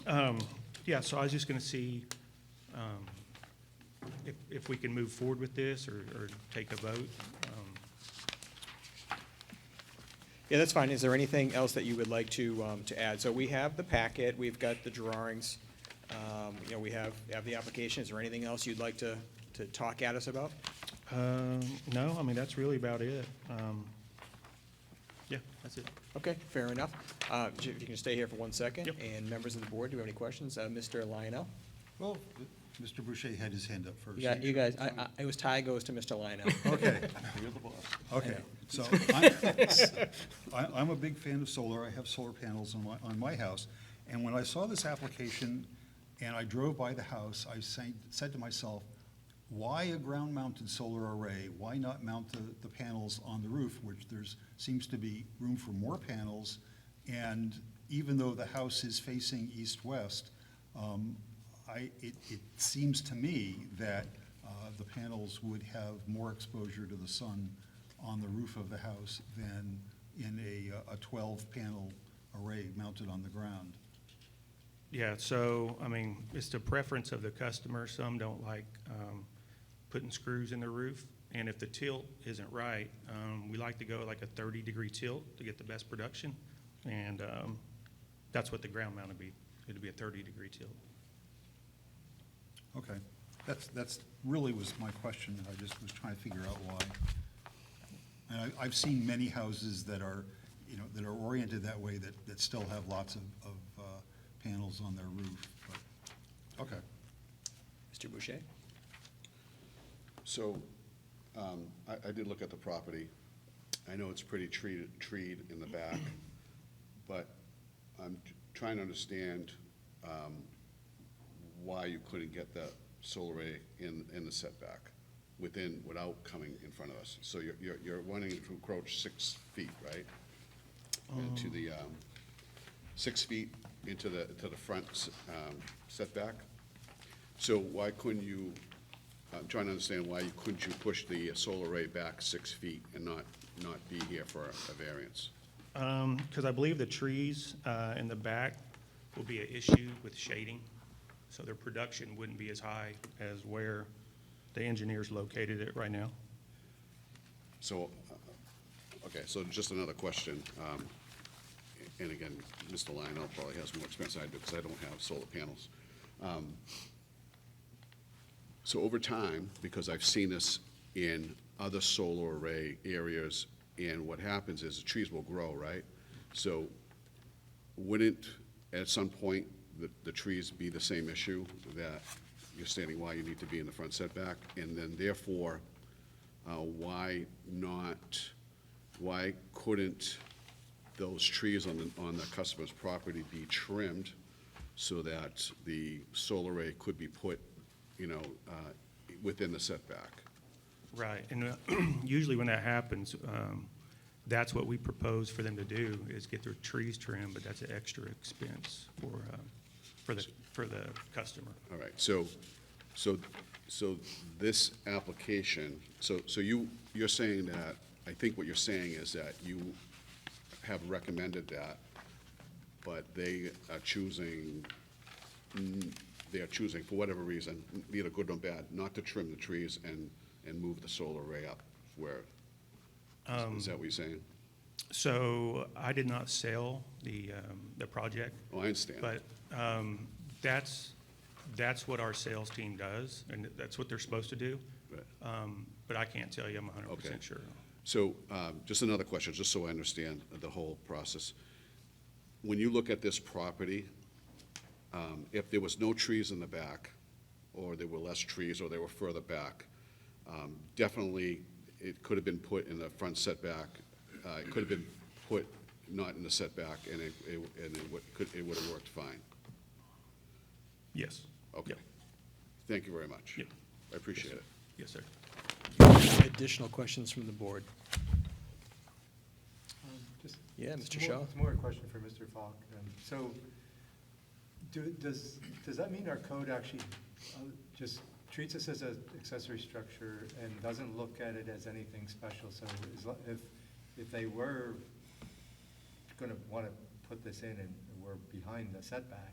Yeah, so I was just going to see if we can move forward with this or take a vote. Yeah, that's fine. Is there anything else that you would like to add? So we have the packet, we've got the drawings, we have the application. Is there anything else you'd like to talk at us about? No, I mean, that's really about it. Yeah, that's it. Okay, fair enough. If you can stay here for 1 second. Yep. And members of the board, do you have any questions? Mr. Lionel? Well, Mr. Boucher had his hand up first. You guys, it was tie goes to Mr. Lionel. Okay. You're the boss. Okay, so I'm a big fan of solar. I have solar panels on my house. And when I saw this application and I drove by the house, I said to myself, why a ground-mounted solar array? Why not mount the panels on the roof, which seems to be room for more panels? And even though the house is facing east-west, it seems to me that the panels would have more exposure to the sun on the roof of the house than in a 12-panel array mounted on the ground. Yeah, so, I mean, it's the preference of the customer. Some don't like putting screws in the roof, and if the tilt isn't right, we like to go like a 30-degree tilt to get the best production, and that's what the ground mount would be. It'd be a 30-degree tilt. Okay, that's really was my question. I just was trying to figure out why. And I've seen many houses that are, that are oriented that way that still have lots of panels on their roof. But, okay. Mr. Boucher? So, I did look at the property. I know it's pretty treed in the back, but I'm trying to understand why you couldn't get that solar array in the setback without coming in front of us. So you're wanting to encroach 6 feet, right? Into the 6 feet into the front setback. So why couldn't you I'm trying to understand why couldn't you push the solar array back 6 feet and not be here for a variance? Because I believe the trees in the back will be an issue with shading, so their production wouldn't be as high as where the engineers located it right now. So, okay, so just another question. And again, Mr. Lionel probably has more experience than I do because I don't have solar panels. So over time, because I've seen this in other solar array areas, and what happens is the trees will grow, right? So wouldn't, at some point, the trees be the same issue that you're stating why you need to be in the front setback? And then therefore, why couldn't those trees on the customer's property be trimmed so that the solar array could be put, within the setback? Right, and usually when that happens, that's what we propose for them to do, is get their trees trimmed, but that's an extra expense for the customer. All right, so this application, so you're saying that, I think what you're saying is that you have recommended that, but they are choosing, for whatever reason, neither good nor bad, not to trim the trees and move the solar array up where, is that what you're saying? So I did not sell the project. Oh, I understand. But that's what our sales team does, and that's what they're supposed to do. Right. But I can't tell you I'm 100% Okay. sure. So, just another question, just so I understand the whole process. When you look at this property, if there was no trees in the back, or there were less trees, or they were further back, definitely it could have been put in the front setback. It could have been put not in the setback, and it would have worked fine. Yes. Okay. Yep. Thank you very much. Yep. I appreciate it. Yes, sir. Additional questions from the board? Just- Yeah, it's Mr. more- Shaw. It's more a question for Mr. Falk. So, does that mean our code actually just treats us as an accessory structure and doesn't look at it as anything special? So if they were gonna wanna put this in and we're behind the setback,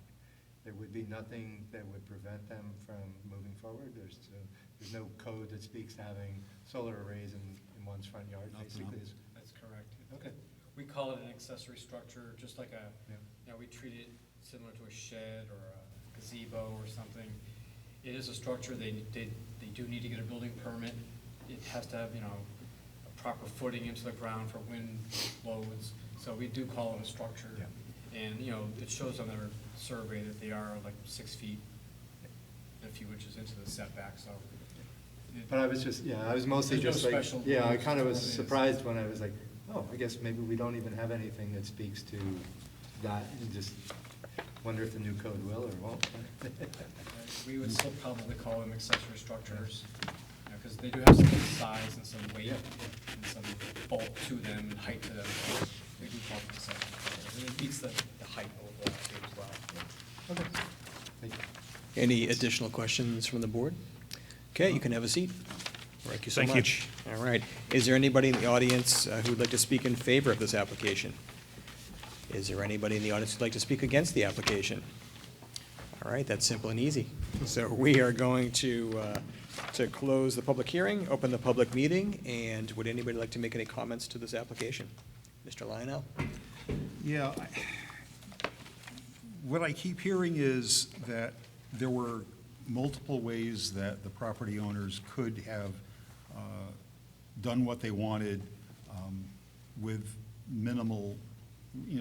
there would be nothing that would prevent them from moving forward? There's no code that speaks to having solar arrays in one's front yard, basically? That's correct. Okay. We call it an accessory structure, just like Yeah. we treat it similar to a shed or a gazebo or something. It is a structure, they do need to get a building permit. It has to have, a proper footing into the ground for wind loads, so we do call it a structure. Yeah. And, it shows on their survey that they are like 6 feet and a few inches into the setback, so. But I was I was mostly There's no just like, special I rules kind of was what it is. surprised when I was like, oh, I guess maybe we don't even have anything that speaks to that, and just wonder if the new code will or won't. We would still probably call them accessory structures, because they do have some size and some weight and some bulk to them and height to them. So we do call them accessory structures. And it beats the height overall as well. Okay. Thank you. Any additional questions from the board? Okay, you can have a seat. Thank you so Thank you. much. All right. Is there anybody in the audience who would like to speak in favor of this application? Is there anybody in the audience who'd like to speak against the application? All right, that's simple and easy. So we are going to close the public hearing, open the public meeting, and would anybody like to make any comments to this application? Mr. Lionel? Yeah, what I keep hearing is that there were multiple ways that the property owners could have done what they wanted with minimal,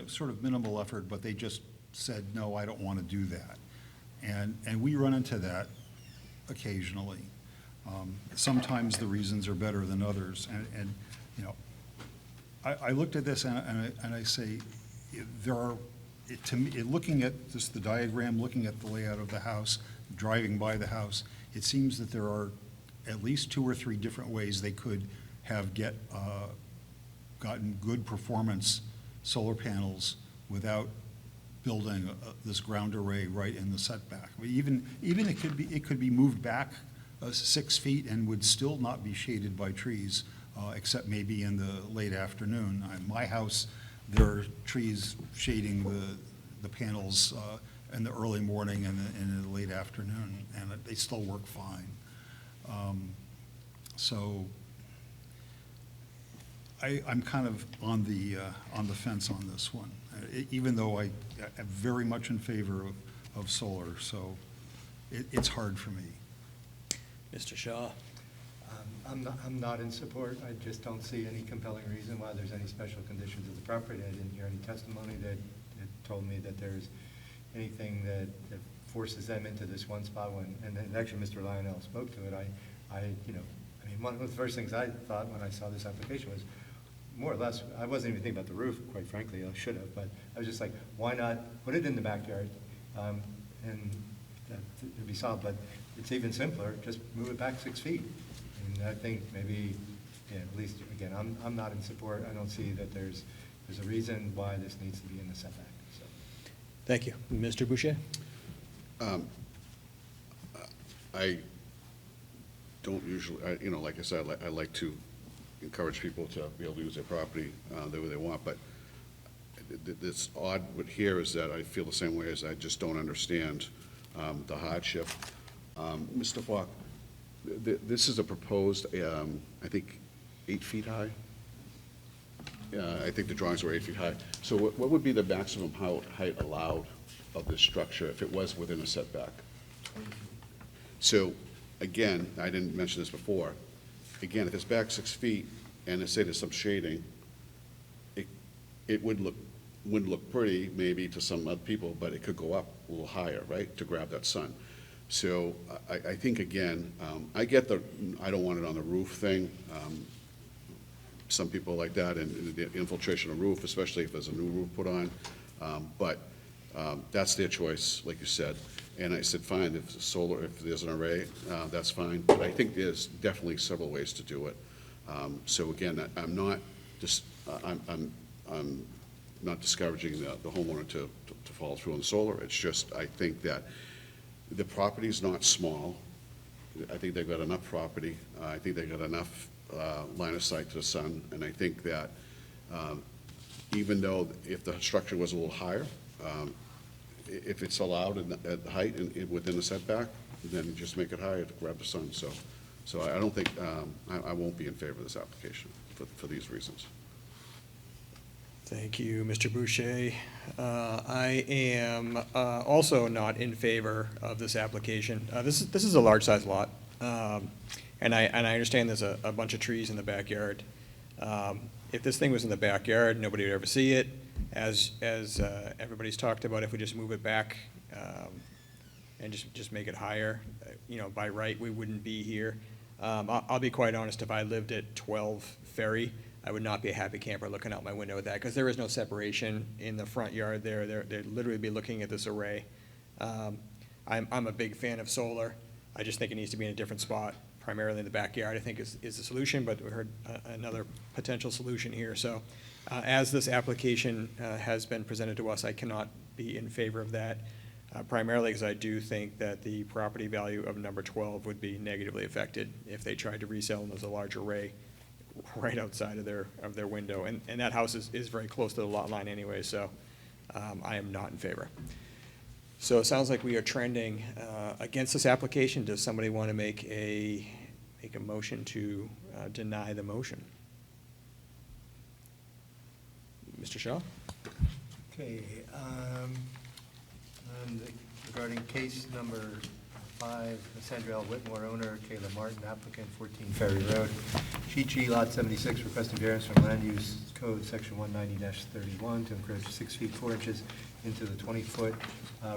sort of minimal effort, but they just said, no, I don't want to do that. And we run into that occasionally. Sometimes the reasons are better than others. And I looked at this and I say, there are, to me, looking at just the diagram, looking at the layout of the house, driving by the house, it seems that there are at least 2 or 3 different ways they could have gotten good performance solar panels without building this ground array right in the setback. Even it could be moved back 6 feet and would still not be shaded by trees, except maybe in the late afternoon. My house, there are trees shading the panels in the early morning and in the late afternoon, and they still work fine. So I'm kind of on the fence on this one, even though I am very much in favor of solar, so it's hard for me. Mr. Shaw? I'm not in support. I just don't see any compelling reason why there's any special conditions of the property. I didn't hear any testimony that told me that there's anything that forces them into this one spot when, and then actually Mr. Lionel spoke to it. One of the first things I thought when I saw this application was, more or less, I wasn't even thinking about the roof, quite frankly, I should have, but I was just like, why not put it in the backyard, and it'd be solved, but it's even simpler, just move it back 6 feet. And I think maybe, at least, again, I'm not in support. I don't see that there's a reason why this needs to be in the setback, so. Thank you. Mr. Boucher? I don't usually, like I said, I like to encourage people to be able to use their property the way they want, but this odd with here is that I feel the same way as I just don't understand the hardship. Mr. Falk, this is a proposed, I think, 8 feet high? I think the drawings were 8 feet high. So what would be the maximum height allowed of this structure if it was within a setback? 20 feet. So, again, I didn't mention this before, again, if it's back 6 feet and let's say there's some shading, it wouldn't look pretty maybe to some other people, but it could go up a little higher, right, to grab that sun. So I think, again, I get I don't want it on the roof thing. Some people like that, and the infiltration of roof, especially if there's a new roof put on. But that's their choice, like you said. And I said, fine, if there's an array, that's fine. But I think there's definitely several ways to do it. So again, I'm not discouraging the homeowner to follow through on the solar. It's just, I think that the property's not small. I think they've got enough property. I think they've got enough line of sight to the sun. And I think that even though if the structure was a little higher, if it's allowed at the height and within the setback, then just make it higher to grab the sun. So I don't think, I won't be in favor of this application for these reasons. Thank you, Mr. Boucher. I am also not in favor of this application. This is a large-sized lot, and I understand there's a bunch of trees in the backyard. If this thing was in the backyard, nobody would ever see it. As everybody's talked about, if we just move it back and just make it higher, by right, we wouldn't be here. I'll be quite honest, if I lived at 12 Ferry, I would not be a happy camper looking out my window at that, because there is no separation in the front yard there. They'd literally be looking at this array. I'm a big fan of solar. I just think it needs to be in a different spot, primarily in the backyard, I think is the solution, but we heard another potential solution here. So as this application has been presented to us, I cannot be in favor of that, primarily because I do think that the property value of number 12 would be negatively affected if they tried to resell them as a large array right outside of their window. And that house is very close to the lot line anyway, so I am not in favor. So it sounds like we are trending against this application. Does somebody want to make a motion to deny the motion? Mr. Shaw? Okay, regarding case number 5, Sandra L. Whitmore, owner, Kayla Martin, applicant, 14 Ferry Road, Sheet G, Lot 76, requesting variance from Land Use Code, Section 190-31, to encroach 6 feet 4 inches into the 20-foot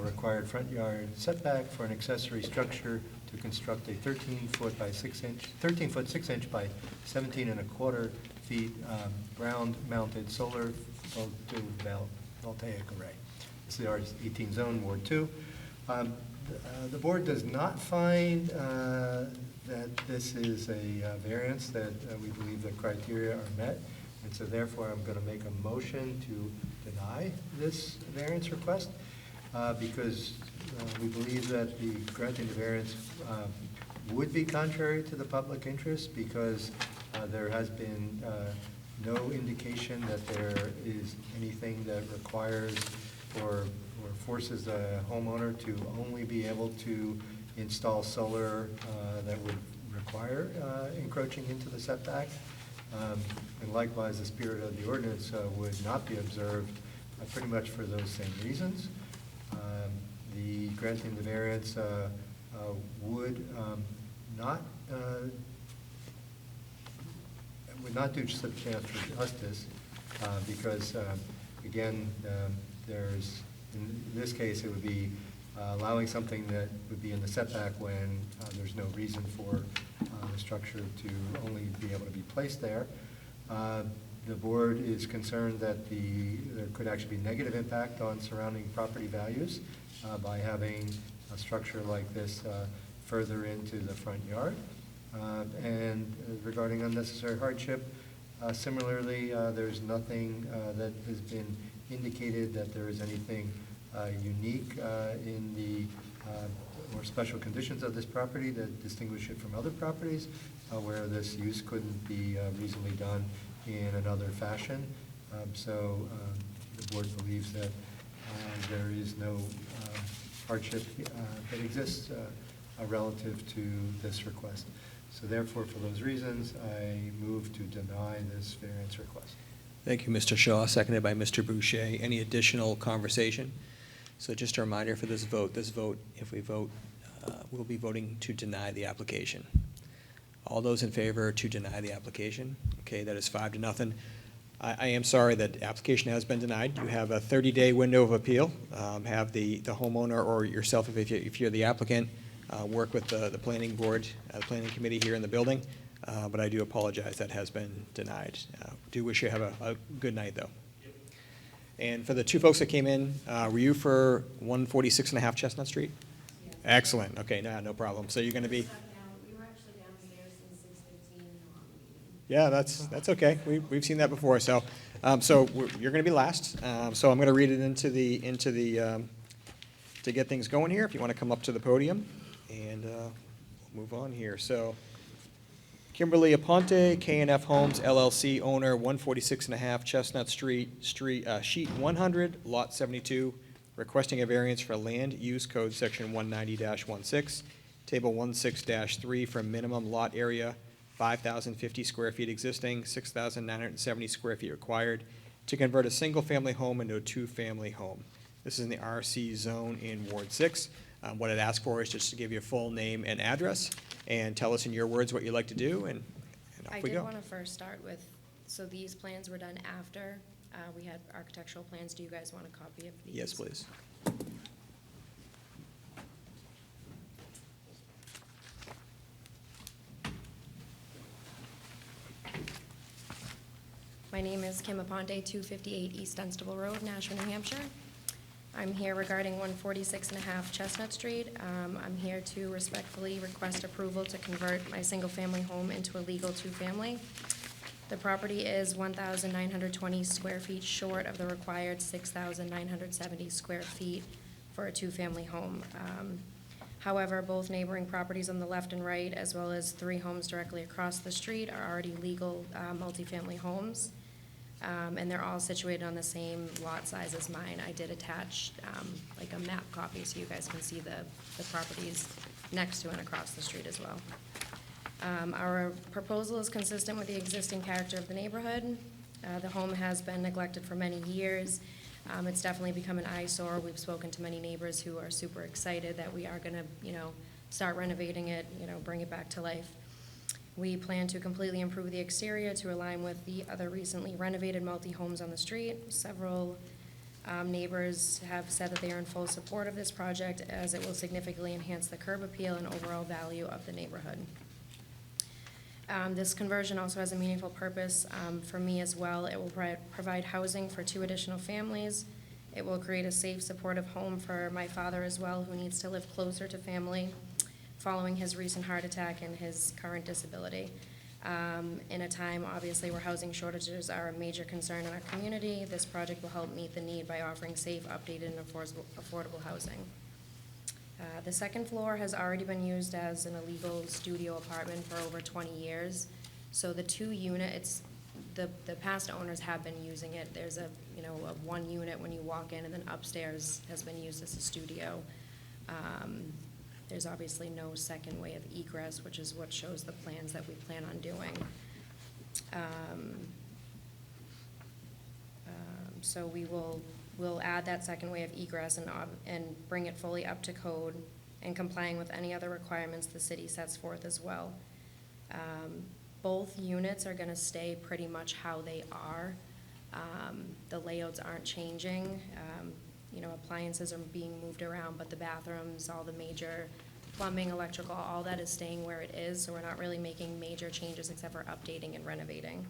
required front yard setback for an accessory structure to construct a 13-foot 6 inch by 17 1/4 feet ground-mounted solar photovoltaic array. This is the R18 zone, Ward 2. The board does not find that this is a variance, that we believe the criteria are met, and so therefore I'm going to make a motion to deny this variance request because we believe that the granting the variance would be contrary to the public interest because there has been no indication that there is anything that requires or forces a homeowner to only be able to install solar that would require encroaching into the setback. And likewise, the spirit of the ordinance would not be observed pretty much for those same reasons. The granting the variance would not do substantial justice because, again, there's, in this case, it would be allowing something that would be in the setback when there's no reason for the structure to only be able to be placed there. The board is concerned that there could actually be negative impact on surrounding property values by having a structure like this further into the front yard. And regarding unnecessary hardship, similarly, there's nothing that has been indicated that there is anything unique in the or special conditions of this property that distinguish it from other properties where this use couldn't be reasonably done in another fashion. So the board believes that there is no hardship that exists relative to this request. So therefore, for those reasons, I move to deny this variance request. Thank you, Mr. Shaw, seconded by Mr. Boucher. Any additional conversation? So just a reminder for this vote, if we vote, we'll be voting to deny the application. All those in favor to deny the application? Okay, that is 5-0. I am sorry that the application has been denied. You have a 30-day window of appeal. Have the homeowner or yourself, if you're the applicant, work with the planning board, the planning committee here in the building. But I do apologize, that has been denied. Do wish you have a good night, though. And for the two folks that came in, were you for 146.5 Chestnut Street? Yes. Excellent. Okay, no problem. So you're going to be. We were actually downstairs since 6:15 in the long meeting. Yeah, that's okay. We've seen that before. So, you're going to be last. So I'm going to read it into the to get things going here. If you want to come up to the podium, and we'll move on here. So, Kimberly Aponte, K&F Homes LLC owner, 146.5 Chestnut Street, sheet 100, lot 72, requesting a variance for land use code section 190-16, table 16-3 for minimum lot area, 5,050 square feet existing, 6,970 square feet required, to convert a single-family home into a two-family home. This is in the RC zone in Ward 6. What I'd ask for is just to give your full name and address and tell us in your words what you'd like to do, and off we go. I did want to first start with, so these plans were done after we had architectural plans. Do you guys want a copy of these? Yes, please. My name is Kim Aponte, 258 East Dunstable Road, Nashua, New Hampshire. I'm here regarding 146.5 Chestnut Street. I'm here to respectfully request approval to convert my single-family home into a legal two-family. The property is 1,920 square feet short of the required 6,970 square feet for a two-family home. However, both neighboring properties on the left and right, as well as 3 homes directly across the street, are already legal multifamily homes. And they're all situated on the same lot size as mine. I did attach like a map copy so you guys can see the properties next to and across the street as well. Our proposal is consistent with the existing character of the neighborhood. The home has been neglected for many years. It's definitely become an eyesore. We've spoken to many neighbors who are super excited that we are gonna, start renovating it, bring it back to life. We plan to completely improve the exterior to align with the other recently renovated multi-homes on the street. Several neighbors have said that they are in full support of this project as it will significantly enhance the curb appeal and overall value of the neighborhood. This conversion also has a meaningful purpose for me as well. It will provide housing for 2 additional families. It will create a safe, supportive home for my father as well, who needs to live closer to family following his recent heart attack and his current disability. In a time, obviously, where housing shortages are a major concern in our community, this project will help meet the need by offering safe, updated, and affordable housing. The second floor has already been used as an illegal studio apartment for over 20 years. So the two units, the past owners have been using it. There's a one unit when you walk in, and then upstairs has been used as a studio. There's obviously no second way of egress, which is what shows the plans that we plan on doing. So we'll add that second way of egress and bring it fully up to code and complying with any other requirements the city sets forth as well. Both units are gonna stay pretty much how they are. The layouts aren't changing. Appliances are being moved around, but the bathrooms, all the major plumbing, electrical, all that is staying where it is, so we're not really making major changes except for updating and renovating.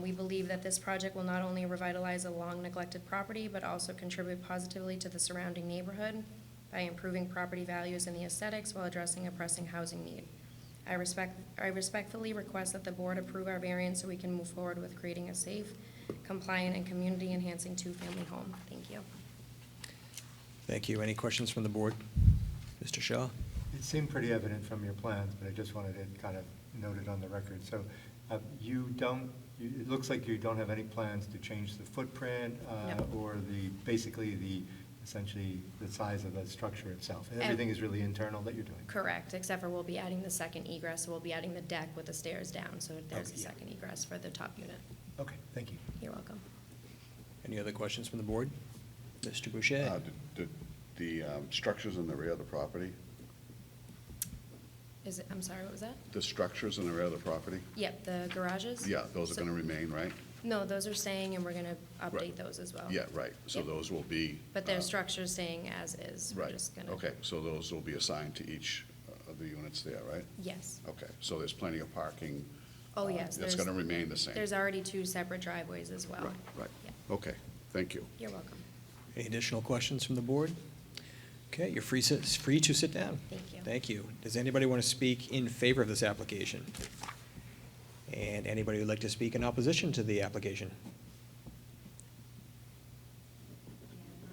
We believe that this project will not only revitalize a long neglected property, but also contribute positively to the surrounding neighborhood by improving property values and the aesthetics while addressing a pressing housing need. I respectfully request that the board approve our variance so we can move forward with creating a safe, compliant, and community-enhancing two-family home. Thank you. Thank you. Any questions from the board? Mr. Shaw? It seemed pretty evident from your plans, but I just wanted it kind of noted on the record. So it looks like you don't have any plans to change the footprint No. or essentially the size of the structure itself. Everything is really internal that you're doing? Correct, except for we'll be adding the second egress, so we'll be adding the deck with the stairs down, so there's a Okay, yeah. second egress for the top unit. Okay, thank you. You're welcome. Any other questions from the board? Mr. Boucher? The structures in the rear of the property, I'm sorry, what was that? the structures in the rear of the property? Yep, the garages? Yeah, those are going to remain, right? No, those are staying, and we're gonna update those as well. Yeah, right. So Yep. those will be. But their structure's staying as is. We're Right, just gonna. okay, so those will be assigned to each of the units there, right? Yes. Okay, so there's plenty of parking. Oh, yes. It's going to remain the same. There's already two separate driveways as well. Right, right. Yeah. Okay, thank you. You're welcome. Any additional questions from the board? Okay, you're free to sit down. Thank you. Thank you. Does anybody want to speak in favor of this application? And anybody who'd like to speak in opposition to the application?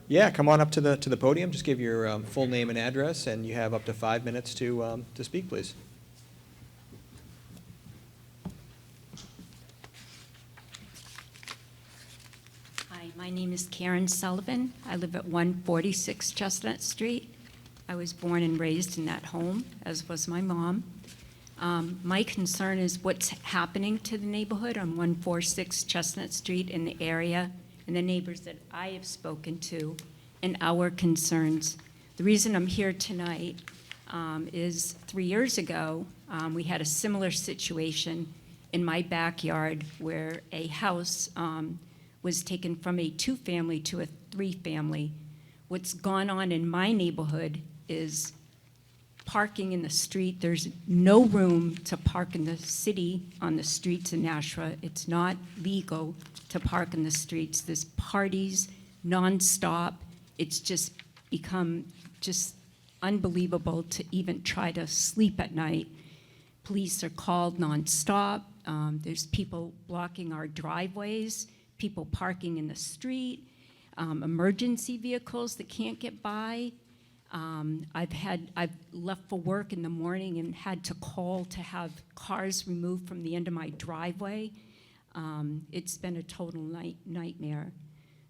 Yeah, come on up to the podium, just give your full name and address, and you have up to 5 minutes to speak, please. Hi, my name is Karen Sullivan. I live at 146 Chestnut Street. I was born and raised in that home, as was my mom. My concern is what's happening to the neighborhood on 146 Chestnut Street in the area and the neighbors that I have spoken to and our concerns. The reason I'm here tonight is 3 years ago, we had a similar situation in my backyard where a house was taken from a two-family to a three-family. What's gone on in my neighborhood is parking in the street. There's no room to park in the city on the streets in Nashua. It's not legal to park in the streets. There's parties nonstop. It's just become just unbelievable to even try to sleep at night. Police are called nonstop. There's people blocking our driveways, people parking in the street, emergency vehicles that can't get by. I've left for work in the morning and had to call to have cars removed from the end of my driveway. It's been a total nightmare.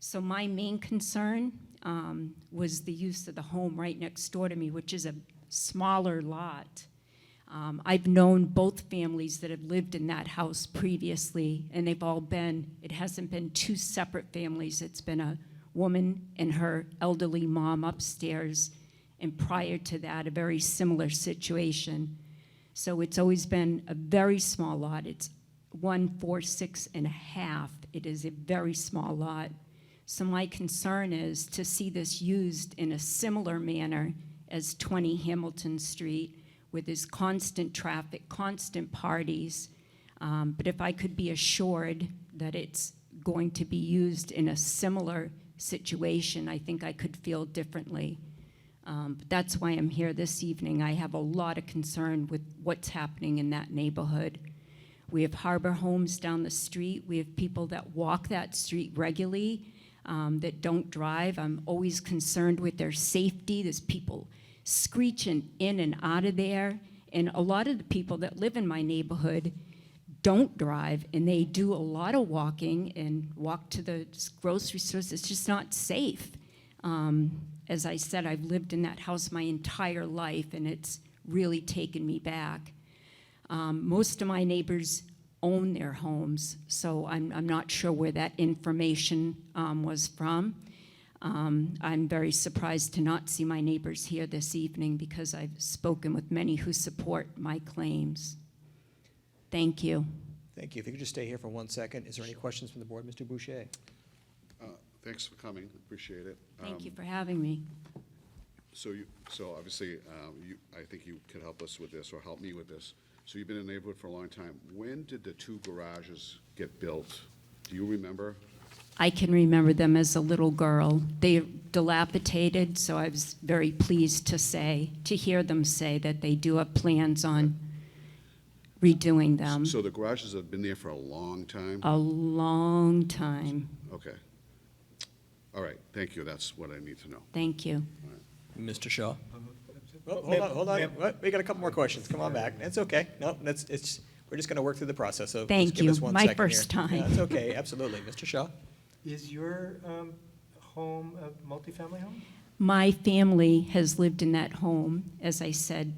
So my main concern was the use of the home right next door to me, which is a smaller lot. I've known both families that have lived in that house previously, and they've all been, it hasn't been two separate families. It's been a woman and her elderly mom upstairs, and prior to that, a very similar situation. So it's always been a very small lot. It's 146 and a half. It is a very small lot. So my concern is to see this used in a similar manner as 20 Hamilton Street, where there's constant traffic, constant parties. But if I could be assured that it's going to be used in a similar situation, I think I could feel differently. But that's why I'm here this evening. I have a lot of concern with what's happening in that neighborhood. We have Harbor Homes down the street. We have people that walk that street regularly that don't drive. I'm always concerned with their safety. There's people screeching in and out of there. And a lot of the people that live in my neighborhood don't drive, and they do a lot of walking and walk to the grocery stores. It's just not safe. As I said, I've lived in that house my entire life, and it's really taken me back. Most of my neighbors own their homes, so I'm not sure where that information was from. I'm very surprised to not see my neighbors here this evening because I've spoken with many who support my claims. Thank you. Thank you. If you could just stay here for 1 second. Is there any questions from the board? Mr. Boucher? Thanks for coming, appreciate it. Thank you for having me. So obviously, I think you could help us with this, or help me with this. So you've been in the neighborhood for a long time. When did the 2 garages get built? Do you remember? I can remember them as a little girl. They dilapidated, so I was very pleased to hear them say that they do have plans on redoing them. So the garages have been there for a long time? A long time. Okay. All right, thank you, that's what I need to know. Thank you. Mr. Shaw? Oh, hold on. We got a couple more questions. Come on back. It's okay. No, we're just going to work through the process, so Thank just give you. us 1 My second here. first time. Yeah, that's okay, absolutely. Mr. Shaw? Is your home a multifamily home? My family has lived in that home, as I said,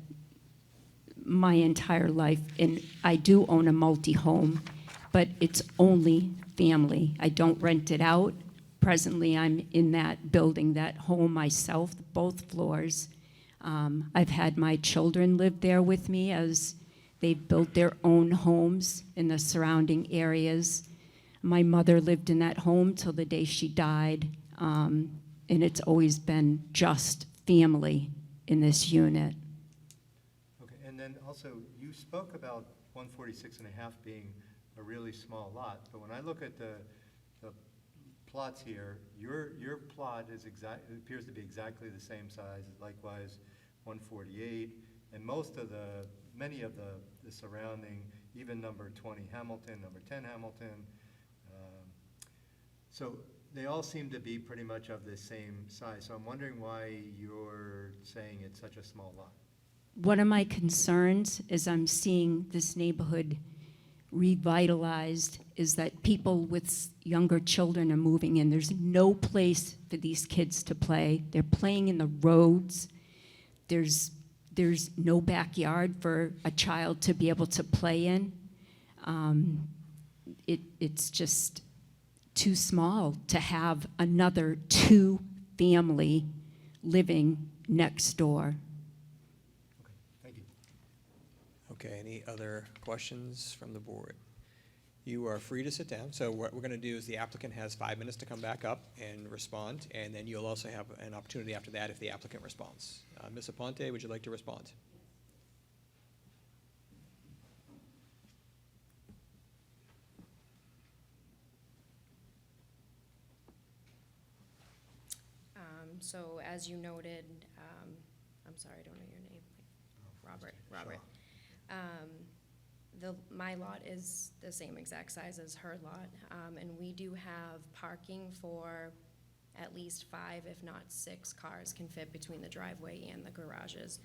my entire life, and I do own a multi-home, but it's only family. I don't rent it out. Presently, I'm in that building, that home myself, both floors. I've had my children live there with me as they've built their own homes in the surrounding areas. My mother lived in that home till the day she died, and it's always been just family in this unit. Okay, and then also, you spoke about 146 and a half being a really small lot, but when I look at the plots here, your plot appears to be exactly the same size, likewise 148, and many of the surrounding, even number 20 Hamilton, number 10 Hamilton, so they all seem to be pretty much of the same size. So I'm wondering why you're saying it's such a small lot. One of my concerns as I'm seeing this neighborhood revitalized is that people with younger children are moving in. There's no place for these kids to play. They're playing in the roads. There's no backyard for a child to be able to play in. It's just too small to have another 2 family living next door. Okay, thank you. Okay, any other questions from the board? You are free to sit down. So what we're going to do is the applicant has 5 minutes to come back up and respond, and then you'll also have an opportunity after that if the applicant responds. Ms. Aponte, would you like to respond? So as you noted, I'm sorry, I don't know your name. Robert. My lot is the same exact size as her lot, and we do have parking for at least 5, if not 6 cars can fit between the driveway and the garages.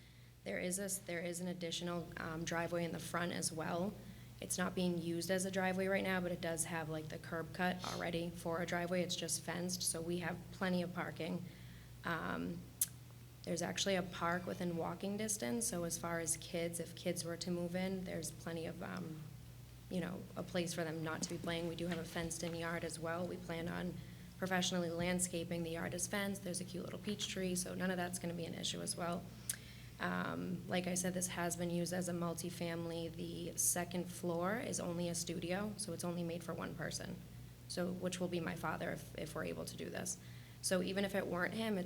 There is an additional driveway in the front as well. It's not being used as a driveway right now, but it does have like the curb cut already for a driveway. It's just fenced, so we have plenty of parking. There's actually a park within walking distance, so as far as kids, if kids were to move in, there's plenty of, a place for them not to be playing. We do have a fenced-in yard as well. We plan on professionally landscaping. The yard is fenced. There's a cute little peach tree, so none of that's going to be an issue as well. Like I said, this has been used as a multifamily. The second floor is only a studio, so it's only made for 1 person, which will be my father if we're able to do this. So even if it weren't him,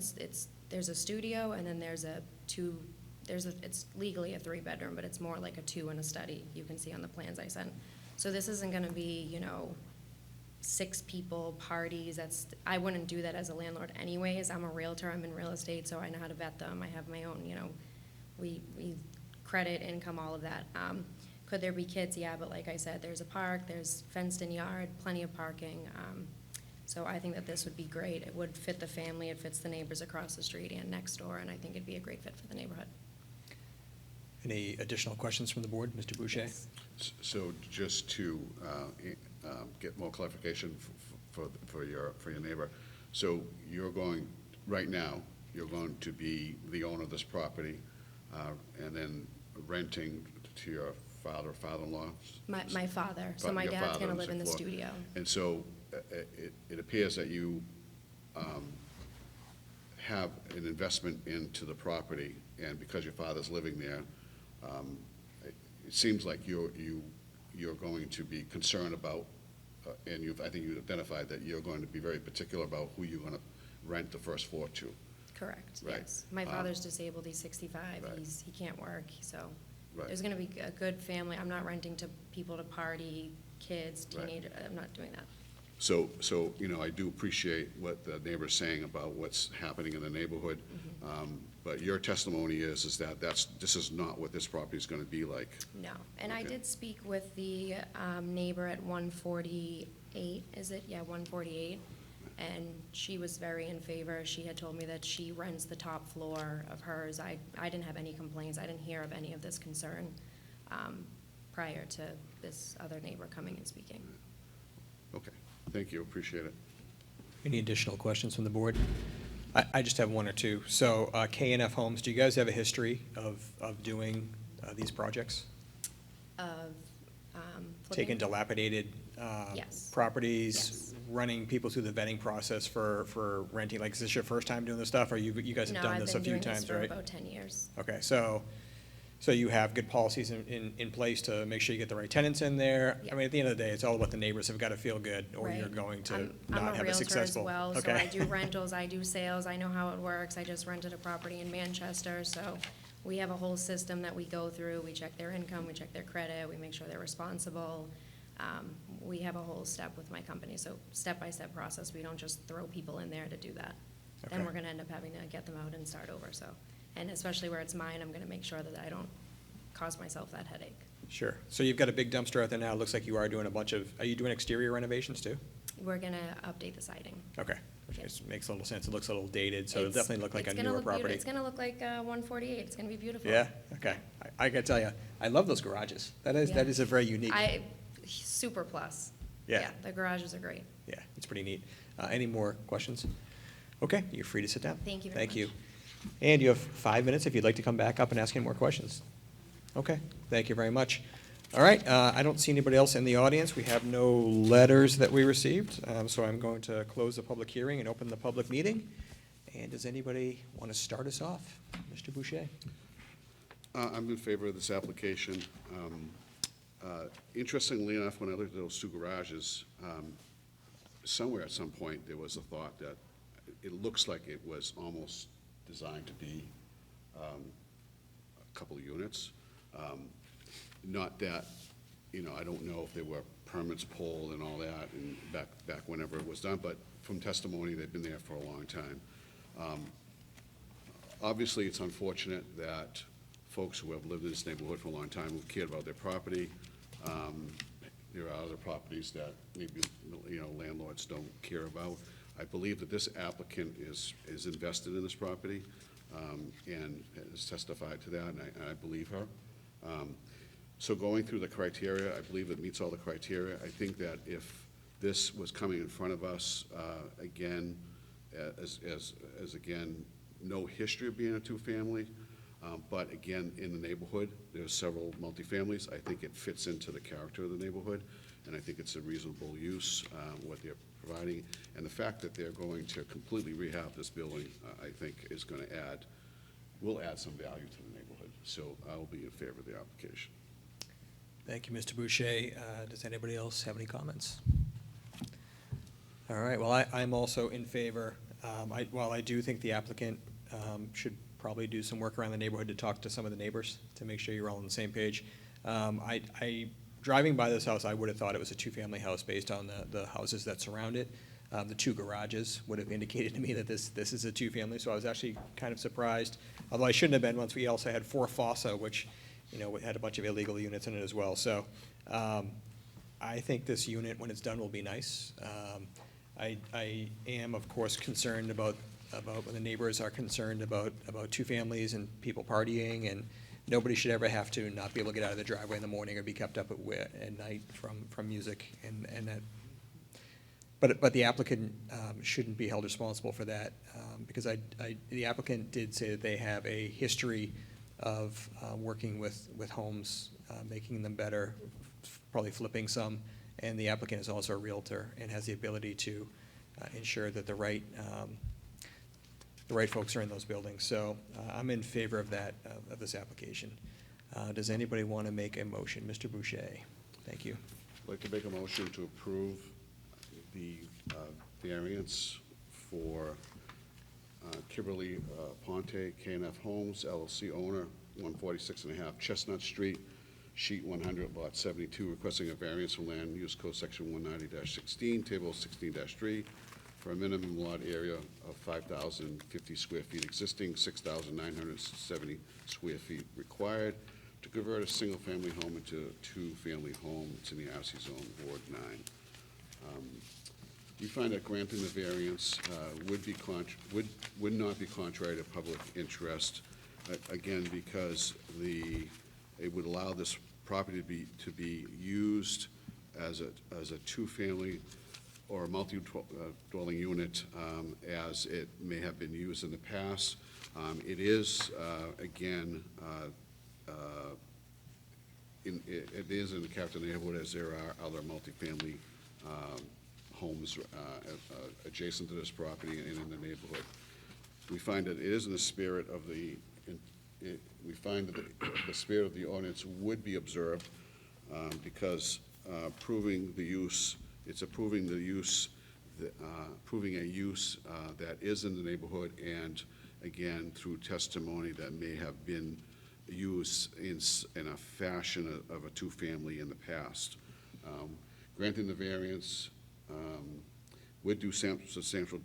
there's a studio, and then it's legally a 3-bedroom, but it's more like a 2 and a study. You can see on the plans I sent. So this isn't going to be 6 people parties. I wouldn't do that as a landlord anyways. I'm a realtor. I'm in real estate, so I know how to vet them. I have my own. We credit, income, all of that. Could there be kids? Yeah, but like I said, there's a park. There's fenced-in yard, plenty of parking. So I think that this would be great. It would fit the family, it fits the neighbors across the street and next door, and I think it'd be a great fit for the neighborhood. Any additional questions from the board? Mr. Boucher? Yes. So just to get more clarification for your neighbor, so you're going, right now, you're going to be the owner of this property, and then renting to your father or father-in-law? My father, so my Your dad's father gonna on live in the floor. studio. And so it appears that you have an investment into the property, and because your father's living there, it seems like you're going to be concerned about, and I think you identified that you're going to be very particular about who you're going to rent the first floor to. Correct, Right. yes. My father's disabled, he's 65, Right. he can't work, so Right. there's gonna be a good family. I'm not renting to people to party, kids, Right. teenagers, I'm not doing that. So, I do appreciate what the neighbor's saying about what's happening in the neighborhood. But your testimony is that this is not what this property is going to be like. No, and I Okay. did speak with the neighbor at 148, is it? Yeah, 148, and she was very in favor. She had told me that she rents the top floor of hers. I didn't have any complaints, I didn't hear of any of this concern prior to this other neighbor coming and speaking. Okay, thank you, appreciate it. Any additional questions from the board? I just have one or two. So K&F Homes, do you guys have a history of doing these projects? Of Taking flipping? dilapidated Yes. properties, Yes. running people through the vetting process for renting? Like, is this your first time doing this stuff, or you guys have done this a few times, No, I've been doing this for right? about 10 years. Okay, so you have good policies in place to make sure you get the right tenants in there? Yeah. I mean, at the end of the day, it's all about the neighbors have got to feel good, or you're Right. going to I'm not have a successful. a realtor as well, so Okay. I do rentals, I do sales, I know how it works. I just rented a property in Manchester, so we have a whole system that we go through. We check their income, we check their credit, we make sure they're responsible. We have a whole step with my company, so step-by-step process. We don't just throw people in there to do that. Then Okay. we're gonna end up having to get them out and start over, so. And especially where it's mine, I'm gonna make sure that I don't cause myself that headache. Sure. So you've got a big dumpster out there now. It looks like you are doing are you doing exterior renovations too? We're gonna update the siding. Okay. Which Yeah. makes a little sense. It looks a little dated, so it'll It's- definitely look like a it's gonna newer look beauti- property. It's gonna look like 148. It's gonna be beautiful. Yeah? Okay. I gotta tell you, I love those garages. That Yeah. is a very unique. Super plus. Yeah. The garages are great. Yeah, it's pretty neat. Any more questions? Okay, you're free to sit down. Thank you very Thank you. much. And you have 5 minutes if you'd like to come back up and ask any more questions. Okay, thank you very much. All right, I don't see anybody else in the audience. We have no letters that we received, so I'm going to close the public hearing and open the public meeting. And does anybody want to start us off? Mr. Boucher? I'm in favor of this application. Interestingly enough, when I looked at those two garages, somewhere at some point, there was a thought that it looks like it was almost designed to be a couple of units. Not that, I don't know if there were permits pulled and all that, and back whenever it was done, but from testimony, they've been there for a long time. Obviously, it's unfortunate that folks who have lived in this neighborhood for a long time, who've cared about their property, there are other properties that maybe, landlords don't care about. I believe that this applicant is invested in this property, and has testified to that, and I believe her. So going through the criteria, I believe it meets all the criteria. I think that if this was coming in front of us, again, as again, no history of being a two-family, but again, in the neighborhood, there's several multifamilies. I think it fits into the character of the neighborhood, and I think it's a reasonable use, what they're providing. And the fact that they're going to completely rehab this building, I think is going to will add some value to the neighborhood. So I will be in favor of the application. Thank you, Mr. Boucher. Does anybody else have any comments? All right, well, I'm also in favor. While I do think the applicant should probably do some work around the neighborhood to talk to some of the neighbors to make sure you're all on the same page. Driving by this house, I would have thought it was a two-family house based on the houses that surround it. The two garages would have indicated to me that this is a two-family, so I was actually kind of surprised. Although I shouldn't have been, once we also had 4 Fossa, which, had a bunch of illegal units in it as well. So I think this unit, when it's done, will be nice. I am, of course, concerned about when the neighbors are concerned about two families and people partying, and nobody should ever have to not be able to get out of the driveway in the morning or be kept up at night from music, and that. But the applicant shouldn't be held responsible for that, because the applicant did say that they have a history of working with homes, making them better, probably flipping some, and the applicant is also a realtor and has the ability to ensure that the right folks are in those buildings. So I'm in favor of that, of this application. Does anybody want to make a motion? Mr. Boucher, thank you. I'd like to make a motion to approve the variance for Kimberly Ponte, K&F Homes, LLC owner, 146.5 Chestnut Street, sheet 100, lot 72, requesting a variance from Land Use Code Section 190-16, Table 16-3, for a minimum lot area of 5,050 square feet existing, 6,970 square feet required, to convert a single-family home into a two-family home. It's in the RC zone, Ward 9. We find that granting the variance would not be contrary to public interest, again, because it would allow this property to be used as a two-family or a multi-dwelling unit, as it may have been used in the past. It is, again, it is in the capital neighborhood, as there are other multifamily homes adjacent to this property and in the neighborhood. We find that it is in the spirit of we find that the spirit of the ordinance would be observed, because proving the use, it's approving the use, proving a use that is in the neighborhood, and again, through testimony that may have been used in a fashion of a two-family in the past. Granting the variance would do substantial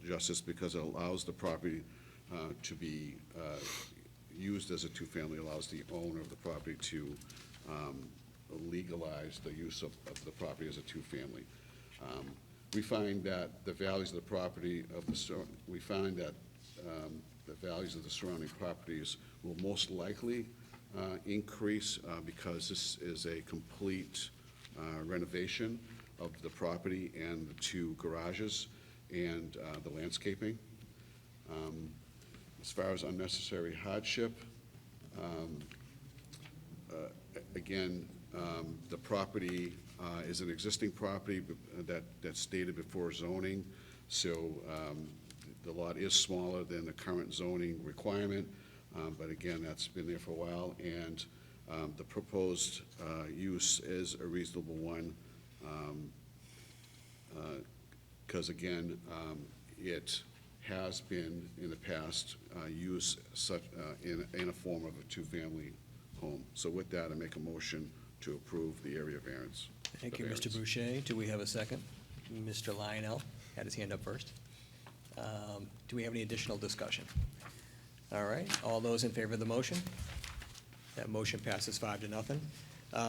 justice, because it allows the property to be used as a two-family, allows the owner of the property to legalize the use of the property as a two-family. We find that the values of the property we find that the values of the surrounding properties will most likely increase, because this is a complete renovation of the property and the two garages and the landscaping. As far as unnecessary hardship, again, the property is an existing property that's stated before zoning, so the lot is smaller than the current zoning requirement, but again, that's been there for a while, and the proposed use is a reasonable one, because again, it has been in the past used in a form of a two-family home. So with that, I make a motion to approve the area variance. Thank you, Mr. Boucher. Do we have a second? Mr. Lionel had his hand up first. Do we have any additional discussion? All right, all those in favor of the motion? That motion passes 5-0.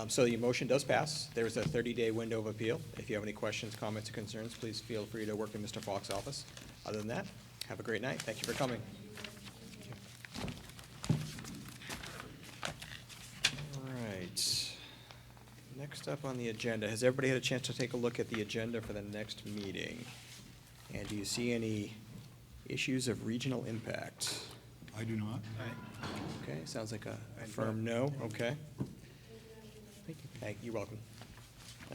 So the motion does pass. There's a 30-day window of appeal. If you have any questions, comments, or concerns, please feel free to work in Mr. Falk's office. Other than that, have a great night. Thank you for coming. All right. Next up on the agenda, has everybody had a chance to take a look at the agenda for the next meeting? And do you see any issues of regional impact? I do not. Okay, sounds like a firm no. Okay. Thank you. You're welcome.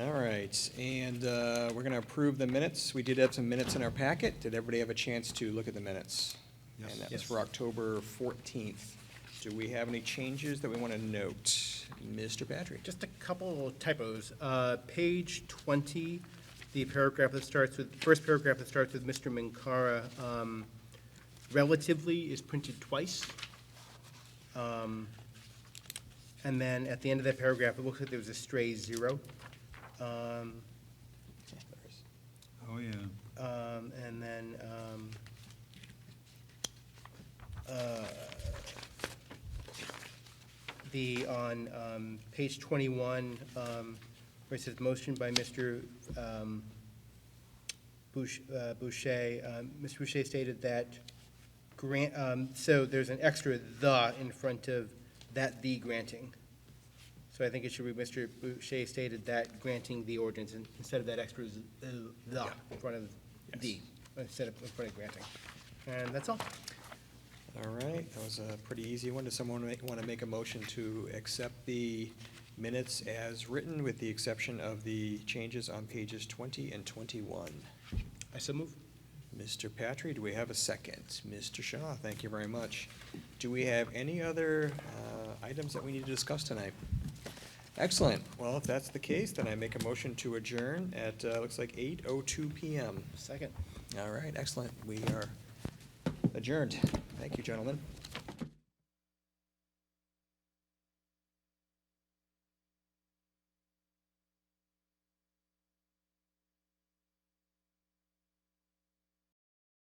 All right, and we're going to approve the minutes. We did have some minutes in our packet. Did everybody have a chance to look at the minutes? Yes. And that was for October 14th. Do we have any changes that we want to note? Mr. Patrick? Just a couple of typos. Page 20, the paragraph that starts with, first paragraph that starts with Mr. Minkara, relatively is printed twice. And then at the end of that paragraph, it looks like there was a stray zero. Oh, yeah. And then, on page 21, where it says motion by Mr. Boucher. Mr. Boucher stated that so there's an extra "the" in front of that "the granting." So I think it should be Mr. Boucher stated that granting the ordinance instead of that extra "the" in front of "the," instead of in front of granting. And that's all. All right, that was a pretty easy one. Does someone want to make a motion to accept the minutes as written with the exception of the changes on pages 20 and 21? I so move. Mr. Patry, do we have a second? Mr. Shaw, thank you very much. Do we have any other items that we need to discuss tonight? Excellent. Well, if that's the case, then I make a motion to adjourn at, looks like 8:02 PM. Second. All right, excellent. We are adjourned. Thank you, gentlemen.